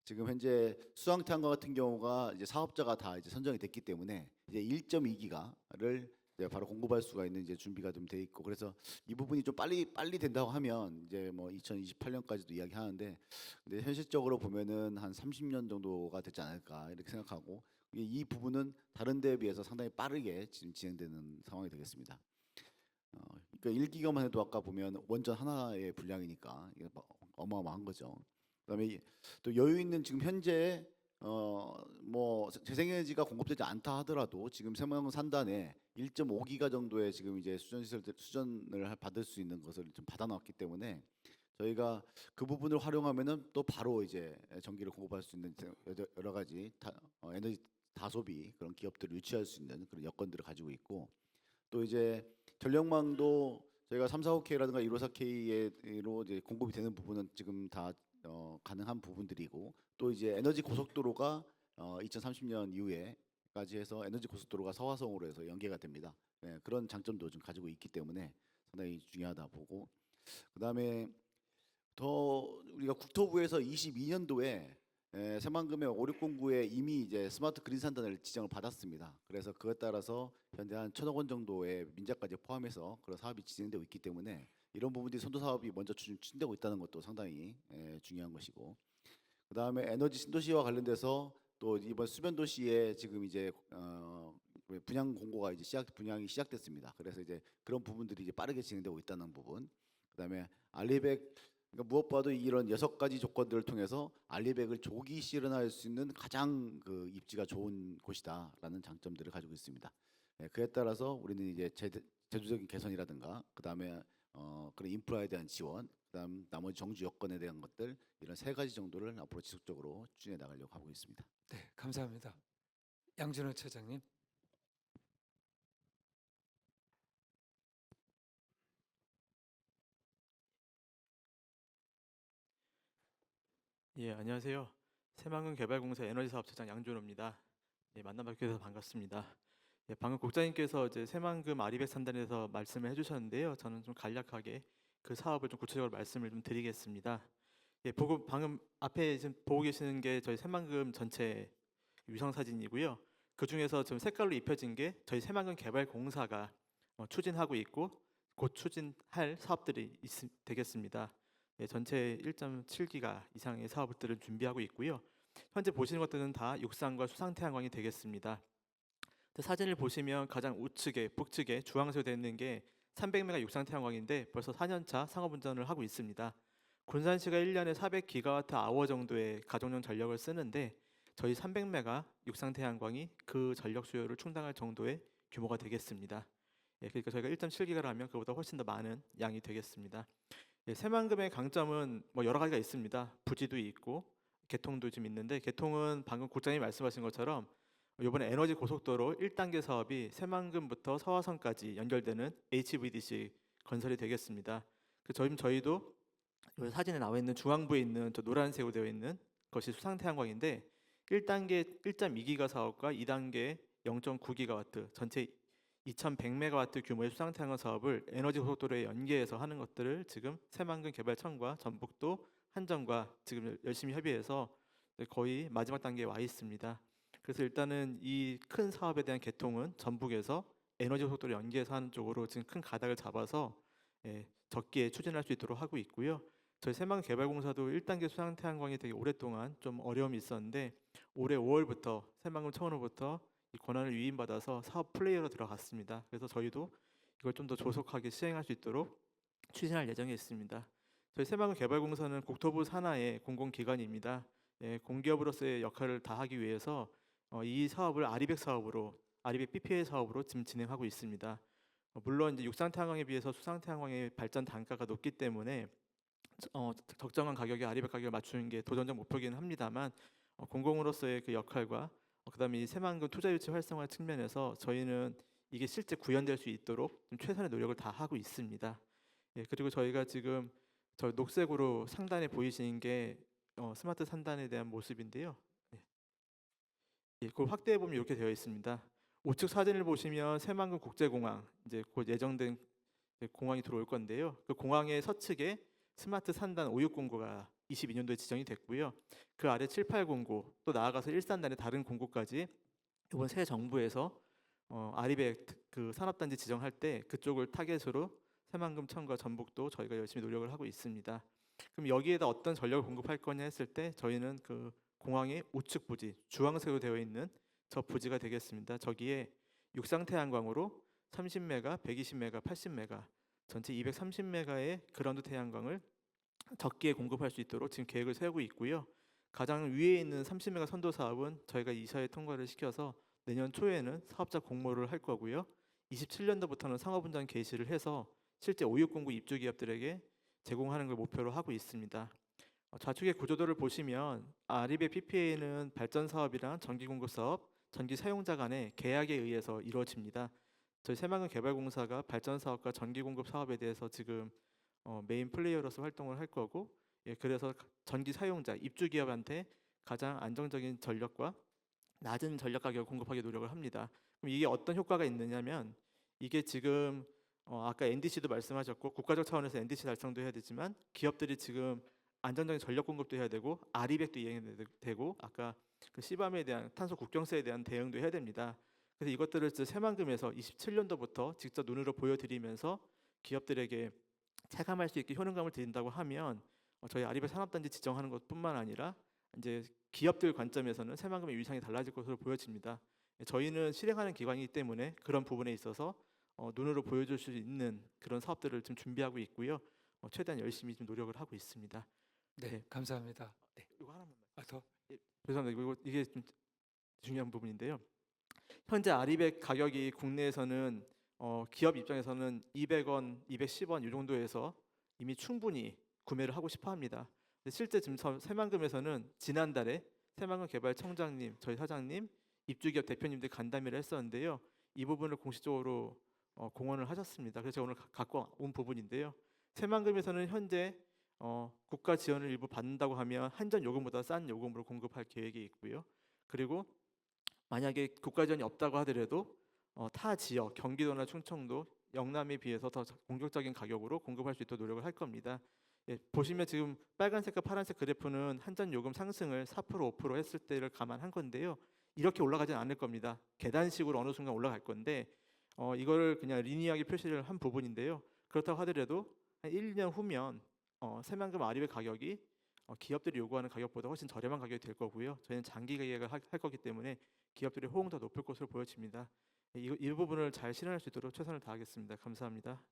지금 현재 수황태양광 같은 경우가 이제 사업자가 다 이제 선정이 됐기 때문에 이제 1.2기가를 바로 공급할 수가 있는 이제 준비가 좀 돼 있고 그래서 이 부분이 좀 빨리 된다고 하면 이제 뭐 2028년까지도 이야기하는데 근데 현실적으로 보면은 한 30년 정도가 되지 않을까 이렇게 생각하고 이 부분은 다른 데에 비해서 상당히 빠르게 지금 진행되는 상황이 되겠습니다. 그러니까 1기가만 해도 아까 보면 원전 하나의 분량이니까 이게 어마어마한 거죠. 그다음에 또 여유 있는 지금 현재 뭐 재생에너지가 공급되지 않다 하더라도 지금 새만금 산단에 1.5기가 정도의 지금 이제 수전을 받을 수 있는 것을 좀 받아놨기 때문에 저희가 그 부분을 활용하면은 또 바로 이제 전기를 공급할 수 있는 여러 가지 에너지 다소비 그런 기업들을 유치할 수 있는 그런 여건들을 가지고 있고 또 이제 전력망도 저희가 3, 4호K라든가 154K로 이제 공급이 되는 부분은 지금 다 가능한 부분들이고 또 이제 에너지 고속도로가 2030년 이후에까지 해서 에너지 고속도로가 서화성으로 해서 연계가 됩니다. 네, 그런 장점도 좀 가지고 있기 때문에 상당히 중요하다 보고 그다음에 더 우리가 국토부에서 22년도에 새만금의 5609에 이미 이제 스마트 그린 산단을 지정을 받았습니다. 그래서 그에 따라서 현재 한 1,000억 원 정도의 민자까지 포함해서 그런 사업이 진행되고 있기 때문에 이런 부분들이 선도 사업이 먼저 추진되고 있다는 것도 상당히 중요한 것이고 그다음에 에너지 신도시와 관련돼서 또 이번 수변 도시에 지금 이제 분양 공고가 이제 분양이 시작됐습니다. 그래서 이제 그런 부분들이 이제 빠르게 진행되고 있다는 부분. 그다음에 알리백 그러니까 무엇보다도 이런 6가지 조건들을 통해서 알리백을 조기 실현할 수 있는 가장 그 입지가 좋은 곳이다라는 장점들을 가지고 있습니다. 그에 따라서 우리는 이제 제도적인 개선이라든가 그다음에 그런 인프라에 대한 지원, 그다음 나머지 정주 여건에 대한 것들 이런 3가지 정도를 앞으로 지속적으로 추진해 나가려고 하고 있습니다. 네, 감사합니다. 양준호 처장님. 예, 안녕하세요. 새만금 개발공사 에너지사업처장 양준호입니다. 예, 만나뵙게 돼서 반갑습니다. 예, 방금 국장님께서 이제 새만금 아리백 산단에서 말씀을 해주셨는데요. 저는 좀 간략하게 그 사업을 좀 구체적으로 말씀을 좀 드리겠습니다. 예, 방금 앞에 지금 보고 계시는 게 저희 새만금 전체 위성 사진이고요. 그 중에서 지금 색깔로 입혀진 게 저희 새만금 개발공사가 추진하고 있고 곧 추진할 사업들이 되겠습니다. 예, 전체 1.7기가 이상의 사업들을 준비하고 있고요. 현재 보시는 것들은 다 육상과 수상태양광이 되겠습니다. 사진을 보시면 가장 우측에 북측에 주황색으로 되어 있는 게 300메가 육상태양광인데 벌써 4년차 상업운전을 하고 있습니다. 군산시가 1년에 400기가와트 정도의 가정용 전력을 쓰는데 저희 300메가 육상태양광이 그 전력 수요를 충당할 정도의 규모가 되겠습니다. 예, 그러니까 저희가 1.7기가라면 그보다 훨씬 더 많은 양이 되겠습니다. 예, 새만금의 강점은 뭐 여러 가지가 있습니다. 부지도 있고 개통도 좀 있는데 개통은 방금 국장님이 말씀하신 것처럼 이번에 에너지 고속도로 1단계 사업이 새만금부터 서화성까지 연결되는 HVDC 건설이 되겠습니다. 저희도 사진에 나와 있는 중앙부에 있는 저 노란색으로 되어 있는 것이 수상태양광인데 1단계 1.2기가 사업과 2단계 0.9기가와트 전체 2100메가와트 규모의 수상태양광 사업을 에너지 고속도로에 연계해서 하는 것들을 지금 새만금 개발청과 전북도 한전과 지금 열심히 협의해서 거의 마지막 단계에 와 있습니다. 그래서 일단은 이 큰 사업에 대한 개통은 전북에서 에너지 고속도로 연계해서 하는 쪽으로 지금 큰 가닥을 잡아서 적기에 추진할 수 있도록 하고 있고요. 저희 새만금 개발공사도 1단계 수상태양광이 되게 오랫동안 좀 어려움이 있었는데 올해 5월부터 새만금 청원으로부터 이 권한을 위임받아서 사업 플레이어로 들어갔습니다. 그래서 저희도 이걸 좀 더 조속하게 시행할 수 있도록 추진할 예정에 있습니다. 저희 새만금 개발공사는 국토부 산하의 공공기관입니다. 공기업으로서의 역할을 다하기 위해서 이 사업을 아리백 PPA 사업으로 지금 진행하고 있습니다. 물론 이제 육상 태양광에 비해서 수상 태양광의 발전 단가가 높기 때문에 적정한 가격에 아리백 가격을 맞추는 게 도전적 목표이긴 합니다만 공공으로서의 그 역할과 그다음에 이 새만금 투자 유치 활성화 측면에서 저희는 이게 실제 구현될 수 있도록 좀 최선의 노력을 다 하고 있습니다. 예, 그리고 저희가 지금 저 녹색으로 상단에 보이시는 게 스마트 산단에 대한 모습인데요. 예, 그걸 확대해 보면 이렇게 되어 있습니다. 우측 사진을 보시면 새만금 국제공항 이제 곧 예정된 공항이 들어올 건데요. 그 공항의 서측에 스마트 산단 5609가 22년도에 지정이 됐고요. 그 아래 7809 또 나아가서 1산단의 다른 공구까지 이번 새 정부에서 아리백 그 산업단지 지정할 때 그쪽을 타겟으로 새만금천과 전북도 저희가 열심히 노력을 하고 있습니다. 그럼 여기에다 어떤 전력을 공급할 거냐 했을 때 저희는 그 공항의 우측 부지 주황색으로 되어 있는 저 부지가 되겠습니다. 저기에 육상 태양광으로 30메가, 120메가, 80메가 전체 230메가의 그라운드 태양광을 적기에 공급할 수 있도록 지금 계획을 세우고 있고요. 가장 위에 있는 30메가 선도 사업은 저희가 이사회 통과를 시켜서 내년 초에는 사업자 공모를 할 거고요. 27년도부터는 상업운전 개시를 해서 실제 5609 입주 기업들에게 제공하는 걸 목표로 하고 있습니다. 좌측의 구조도를 보시면 아리백 PPA는 발전 사업이랑 전기 공급 사업, 전기 사용자 간의 계약에 의해서 이루어집니다. 저희 새만금 개발공사가 발전 사업과 전기 공급 사업에 대해서 지금 메인 플레이어로서 활동을 할 거고, 예, 그래서 전기 사용자 입주 기업한테 가장 안정적인 전력과 낮은 전력 가격을 공급하기 노력을 합니다. 그럼 이게 어떤 효과가 있느냐면 이게 지금 아까 NDC도 말씀하셨고 국가적 차원에서 NDC 달성도 해야 되지만 기업들이 지금 안정적인 전력 공급도 해야 되고 아리백도 이행해야 되고 아까 그 시밤에 대한 탄소 국경세에 대한 대응도 해야 됩니다. 그래서 이것들을 새만금에서 27년도부터 직접 눈으로 보여드리면서 기업들에게 체감할 수 있게 효능감을 드린다고 하면 저희 아리백 산업단지 지정하는 것뿐만 아니라 이제 기업들 관점에서는 새만금의 위상이 달라질 것으로 보여집니다. 저희는 실행하는 기관이기 때문에 그런 부분에 있어서 눈으로 보여줄 수 있는 그런 사업들을 지금 준비하고 있고요. 최대한 열심히 좀 노력을 하고 있습니다. 네, 감사합니다. 네, 이거 하나만. 더. 죄송합니다. 이게 좀 중요한 부분인데요. 현재 아리백 가격이 국내에서는 기업 입장에서는 200원, 210원 이 정도에서 이미 충분히 구매를 하고 싶어 합니다. 근데 실제 지금 새만금에서는 지난달에 새만금 개발청장님, 저희 사장님, 입주기업 대표님들 간담회를 했었는데요. 이 부분을 공식적으로 공언을 하셨습니다. 그래서 제가 오늘 갖고 온 부분인데요. 새만금에서는 현재 국가 지원을 일부 받는다고 하면 한전 요금보다 싼 요금으로 공급할 계획이 있고요. 그리고 만약에 국가 지원이 없다고 하더라도 타 지역, 경기도나 충청도, 영남에 비해서 더 공격적인 가격으로 공급할 수 있도록 노력을 할 겁니다. 예, 보시면 지금 빨간색과 파란색 그래프는 한전 요금 상승을 4% 5% 했을 때를 감안한 건데요. 이렇게 올라가진 않을 겁니다. 계단식으로 어느 순간 올라갈 건데 이거를 그냥 리니어하게 표시를 한 부분인데요. 그렇다고 하더라도 한 1년 후면 새만금 아리백 가격이 기업들이 요구하는 가격보다 훨씬 저렴한 가격이 될 거고요. 저희는 장기 계획을 할 거기 때문에 기업들의 호응도 더 높을 것으로 보여집니다. 이 부분을 잘 실현할 수 있도록 최선을 다하겠습니다. 감사합니다.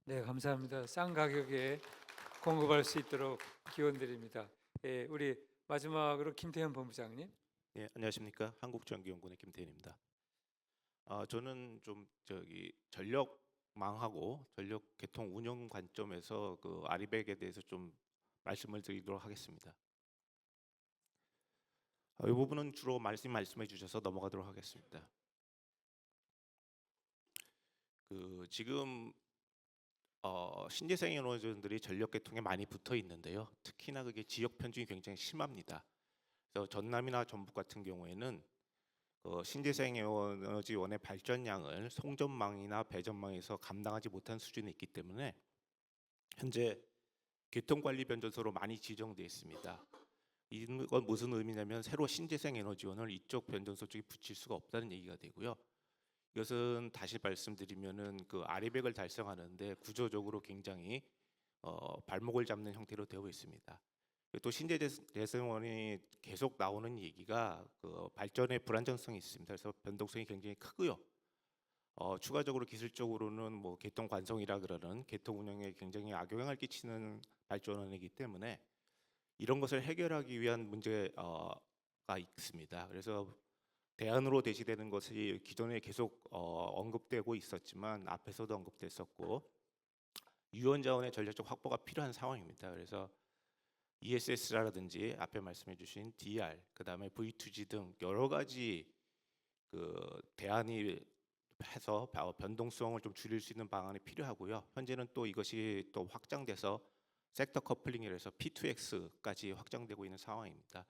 네, 감사합니다. 싼 가격에 공급할 수 있도록 기원드립니다. 예, 우리 마지막으로 김태현 본부장님. 네, 안녕하십니까. 한국전기연구원의 김태현입니다. 저는 좀 전력망하고 전력 개통 운영 관점에서 그 아리백에 대해서 좀 말씀을 드리도록 하겠습니다. 이 부분은 주로 말씀해 주셔서 넘어가도록 하겠습니다. 지금 신재생 에너지원들이 전력 개통에 많이 붙어 있는데요. 특히나 그게 지역 편중이 굉장히 심합니다. 그래서 전남이나 전북 같은 경우에는 신재생 에너지원의 발전량을 송전망이나 배전망에서 감당하지 못한 수준에 있기 때문에 현재 교통관리 변전소로 많이 지정되어 있습니다. 이건 무슨 의미냐면 새로 신재생 에너지원을 이쪽 변전소 쪽에 붙일 수가 없다는 얘기가 되고요. 이것은 다시 말씀드리면은 그 아리백을 달성하는데 구조적으로 굉장히 발목을 잡는 형태로 되어 있습니다. 또 신재생원이 계속 나오는 얘기가 그 발전의 불안정성이 있습니다. 그래서 변동성이 굉장히 크고요. 추가적으로 기술적으로는 뭐 개통 관성이라 그러는 개통 운영에 굉장히 악영향을 끼치는 발전원이기 때문에 이런 것을 해결하기 위한 문제가 있습니다. 그래서 대안으로 제시되는 것이 기존에 계속 언급되고 있었지만 앞에서도 언급됐었고 유원 자원의 전략적 확보가 필요한 상황입니다. 그래서 ESS라든지 앞에 말씀해주신 DR, 그다음에 V2G 등 여러 가지 그 대안이 해서 변동성을 좀 줄일 수 있는 방안이 필요하고요. 현재는 또 이것이 또 확장돼서 섹터 커플링이라서 P2X까지 확장되고 있는 상황입니다.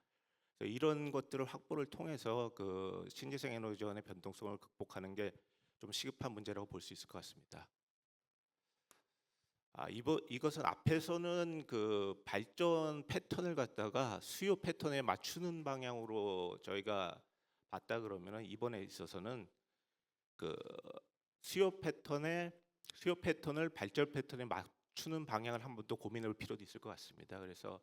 그래서 이런 것들을 확보를 통해서 그 신재생 에너지원의 변동성을 극복하는 게 좀 시급한 문제라고 볼 수 있을 것 같습니다. 이것은 앞에서는 그 발전 패턴을 갖다가 수요 패턴에 맞추는 방향으로 저희가 봤다 그러면은 이번에 있어서는 그 수요 패턴을 발전 패턴에 맞추는 방향을 한 번 더 고민할 필요도 있을 것 같습니다. 그래서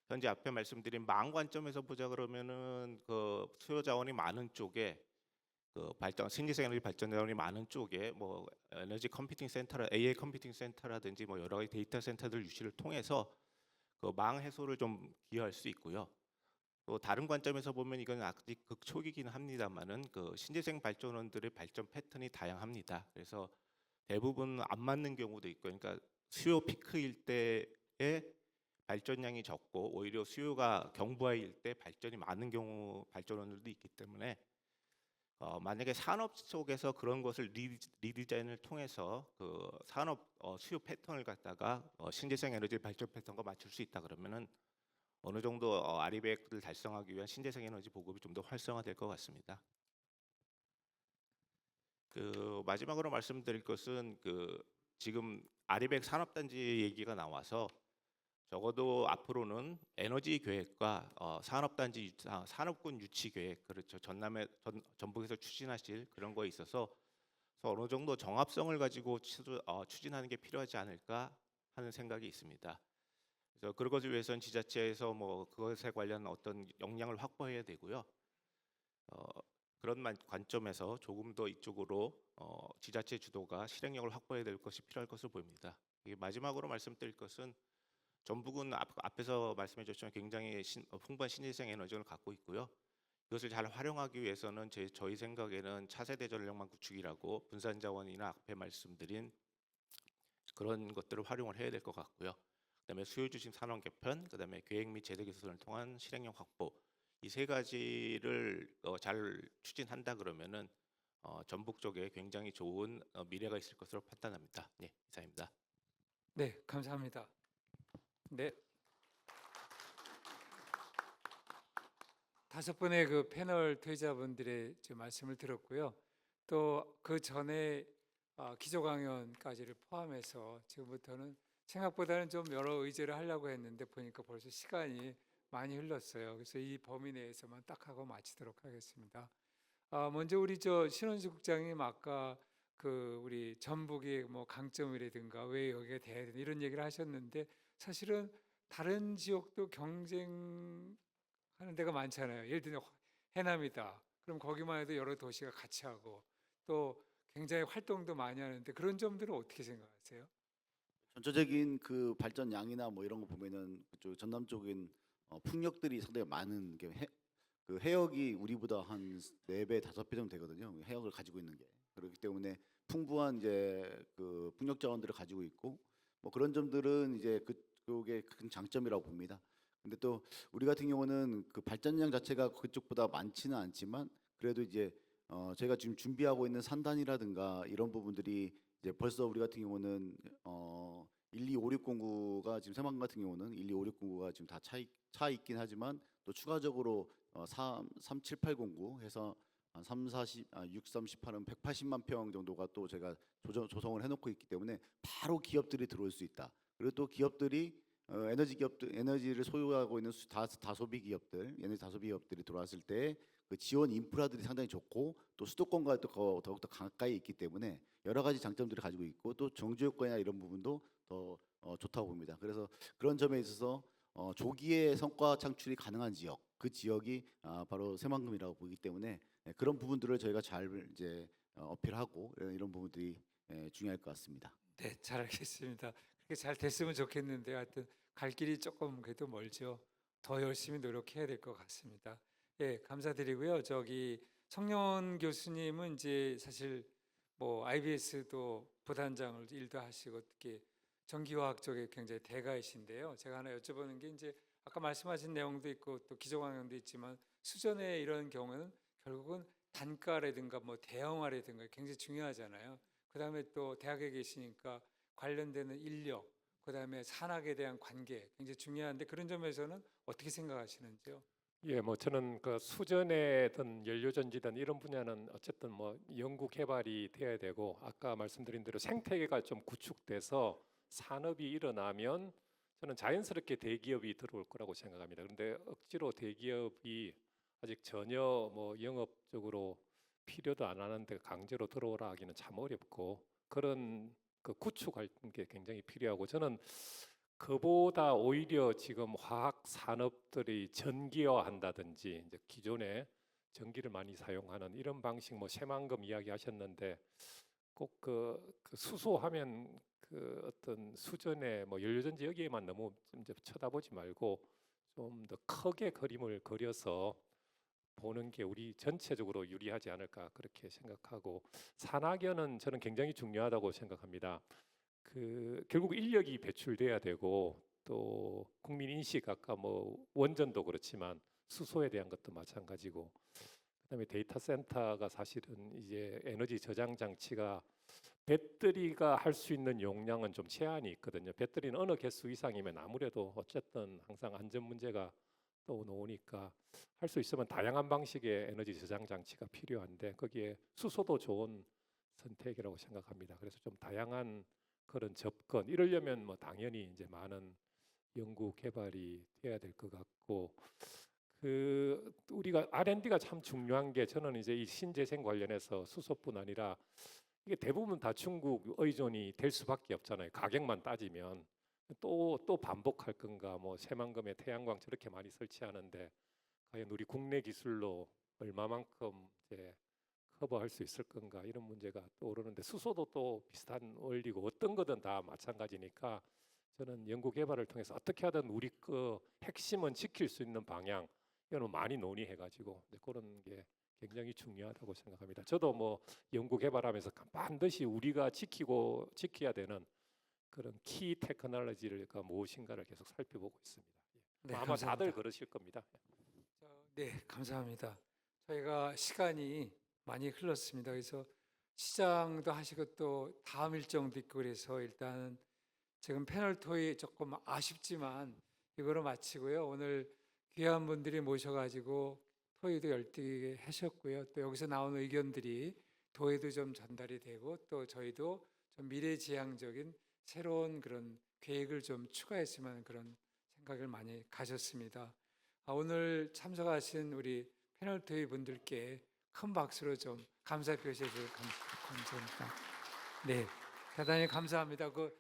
현재 앞에 말씀드린 망 관점에서 보자 그러면은 그 수요 자원이 많은 쪽에 그 신재생 에너지 발전 자원이 많은 쪽에 뭐 에너지 컴퓨팅 센터, AI 컴퓨팅 센터라든지 뭐 여러 가지 데이터 센터들 유치를 통해서 그 망 해소를 좀 기여할 수 있고요. 또 다른 관점에서 보면 이건 아직 극초기긴 합니다만은 그 신재생 발전원들의 발전 패턴이 다양합니다. 그래서 대부분 안 맞는 경우도 있고, 그러니까 수요 피크일 때에 발전량이 적고 오히려 수요가 경부하일 때 발전이 많은 경우 발전원들도 있기 때문에 만약에 산업 속에서 그런 것을 리디자인을 통해서 그 산업 수요 패턴을 갖다가 신재생 에너지 발전 패턴과 맞출 수 있다 그러면은 어느 정도 아리백을 달성하기 위한 신재생 에너지 보급이 좀 더 활성화될 것 같습니다. 그 마지막으로 말씀드릴 것은 그 지금 아리백 산업단지 얘기가 나와서 적어도 앞으로는 에너지 계획과 산업단지 산업군 유치 계획, 그렇죠, 전북에서 추진하실 그런 거에 있어서 어느 정도 정합성을 가지고 추진하는 게 필요하지 않을까 하는 생각이 있습니다. 그래서 그런 것을 위해서는 지자체에서 뭐 그것에 관련 어떤 역량을 확보해야 되고요. 그런 관점에서 조금 더 이쪽으로 지자체 주도가 실행력을 확보해야 될 것이 필요할 것으로 보입니다. 마지막으로 말씀드릴 것은 전북은 앞에서 말씀해 주셨지만 굉장히 풍부한 신재생 에너지를 갖고 있고요. 이것을 잘 활용하기 위해서는 저희 생각에는 차세대 전력망 구축이라고 분산 자원이나 앞에 말씀드린 그런 것들을 활용을 해야 될 것 같고요. 그다음에 수요 중심 산업 개편, 그다음에 계획 및 제도 개선을 통한 실행력 확보, 이 세 가지를 잘 추진한다 그러면은 전북 쪽에 굉장히 좋은 미래가 있을 것으로 판단합니다. 네, 이상입니다. 네, 감사합니다. 네. 5분의 그 패널 퇴자분들의 말씀을 들었고요. 또 그 전에 기조 강연까지를 포함해서 지금부터는 생각보다는 좀 여러 의제를 하려고 했는데 보니까 벌써 시간이 많이 흘렀어요. 그래서 이 범위 내에서만 딱 하고 마치도록 하겠습니다. 먼저 우리 신원수 국장님 아까 그 우리 전북의 뭐 강점이라든가 왜 여기가 돼야 되는 이런 얘기를 하셨는데 사실은 다른 지역도 경쟁하는 데가 많잖아요. 예를 들면 해남이다. 그럼 거기만 해도 여러 도시가 같이 하고 또 굉장히 활동도 많이 하는데 그런 점들은 어떻게 생각하세요? 전체적인 그 발전량이나 뭐 이런 거 보면은 그쪽 전남 쪽인 풍력들이 상당히 많은 게 그 해역이 우리보다 한 4배, 5배 정도 되거든요. 해역을 가지고 있는 게. 그렇기 때문에 풍부한 이제 그 풍력 자원들을 가지고 있고 뭐 그런 점들은 이제 그게 큰 장점이라고 봅니다. 근데 또 우리 같은 경우는 그 발전량 자체가 그쪽보다 많지는 않지만 그래도 이제 저희가 지금 준비하고 있는 산단이라든가 이런 부분들이 이제 벌써 우리 같은 경우는 125609가 지금 새만금 같은 경우는 125609가 지금 다 차 있긴 하지만 또 추가적으로 37809 해서 한 630은 180만 평 정도가 또 제가 조성을 해놓고 있기 때문에 바로 기업들이 들어올 수 있다. 그리고 또 기업들이 에너지를 소유하고 있는 다소비 기업들, 에너지 다소비 기업들이 들어왔을 때 그 지원 인프라들이 상당히 좋고 또 수도권과 또 더욱더 가까이 있기 때문에 여러 가지 장점들을 가지고 있고 또 정주 효과나 이런 부분도 더 좋다고 봅니다. 그래서 그런 점에 있어서 조기에 성과 창출이 가능한 지역, 그 지역이 바로 새만금이라고 보기 때문에 그런 부분들을 저희가 잘 이제 어필하고 이런 부분들이 중요할 것 같습니다. 네, 잘 알겠습니다. 그렇게 잘 됐으면 좋겠는데 하여튼 갈 길이 조금 그래도 멀죠. 더 열심히 노력해야 될 것 같습니다. 예, 감사드리고요. 저기 청년 교수님은 이제 사실 뭐 IBS도 부단장을 일도 하시고 특히 전기화학 쪽에 굉장히 대가이신데요. 제가 하나 여쭤보는 게 이제 아까 말씀하신 내용도 있고 또 기존강연도 있지만 수전의 이런 경우는 결국은 단가라든가 뭐 대형화라든가 굉장히 중요하잖아요. 그다음에 또 대학에 계시니까 관련되는 인력, 그다음에 산학에 대한 관계 굉장히 중요한데 그런 점에서는 어떻게 생각하시는지요? 예, 뭐 저는 그 수전이든 연료전지든 이런 분야는 어쨌든 뭐 연구 개발이 돼야 되고 아까 말씀드린 대로 생태계가 좀 구축돼서 산업이 일어나면 저는 자연스럽게 대기업이 들어올 거라고 생각합니다. 그런데 억지로 대기업이 아직 전혀 뭐 영업적으로 필요도 안 하는데 강제로 들어오라 하기는 참 어렵고 그런 그 구축할 게 굉장히 필요하고 저는 그보다 오히려 지금 화학 산업들이 전기화한다든지 이제 기존에 전기를 많이 사용하는 이런 방식 뭐 새만금 이야기하셨는데 꼭 그 수소하면 그 어떤 수전에 뭐 연료전지 여기에만 너무 이제 쳐다보지 말고 좀 더 크게 그림을 그려서 보는 게 우리 전체적으로 유리하지 않을까 그렇게 생각하고 산학연은 저는 굉장히 중요하다고 생각합니다. 그 결국 인력이 배출돼야 되고 또 국민 인식 아까 뭐 원전도 그렇지만 수소에 대한 것도 마찬가지고 그다음에 데이터 센터가 사실은 이제 에너지 저장 장치가 배터리가 할 수 있는 용량은 좀 제한이 있거든요. 배터리는 어느 개수 이상이면 아무래도 어쨌든 항상 안전 문제가 또 나오니까 할 수 있으면 다양한 방식의 에너지 저장 장치가 필요한데 거기에 수소도 좋은 선택이라고 생각합니다. 그래서 좀 다양한 그런 접근 이러려면 뭐 당연히 이제 많은 연구 개발이 돼야 될 것 같고 그 우리가 R&D가 참 중요한 게 저는 이제 이 신재생 관련해서 수소뿐 아니라 이게 대부분 다 중국 의존이 될 수밖에 없잖아요. 가격만 따지면 또 반복할 건가 뭐 새만금의 태양광 저렇게 많이 설치하는데 과연 우리 국내 기술로 얼마만큼 이제 커버할 수 있을 건가 이런 문제가 떠오르는데 수소도 또 비슷한 원리고 어떤 거든 다 마찬가지니까 저는 연구 개발을 통해서 어떻게 하든 우리 그 핵심은 지킬 수 있는 방향 이거는 많이 논의해가지고 그런 게 굉장히 중요하다고 생각합니다. 저도 뭐 연구 개발하면서 반드시 우리가 지켜야 되는 그런 키 테크놀로지가 무엇인가를 계속 살펴보고 있습니다. 네, 아마 감사합니다. 다들 그러실 겁니다. 네, 감사합니다. 저희가 시간이 많이 흘렀습니다. 그래서 시장도 하시고 또 다음 일정도 있고 그래서 일단 지금 패널 토의 조금 아쉽지만 이거로 마치고요. 오늘 귀한 분들이 모셔가지고 토의도 열띠게 하셨고요. 또 여기서 나온 의견들이 도에도 좀 전달이 되고 또 저희도 좀 미래지향적인 새로운 그런 계획을 좀 추가했으면 그런 생각을 많이 가졌습니다. 오늘 참석하신 우리 패널 토의 분들께 큰 박수로 좀 감사 표시해 주셔서 감사합니다. 네, 대단히 감사합니다. 그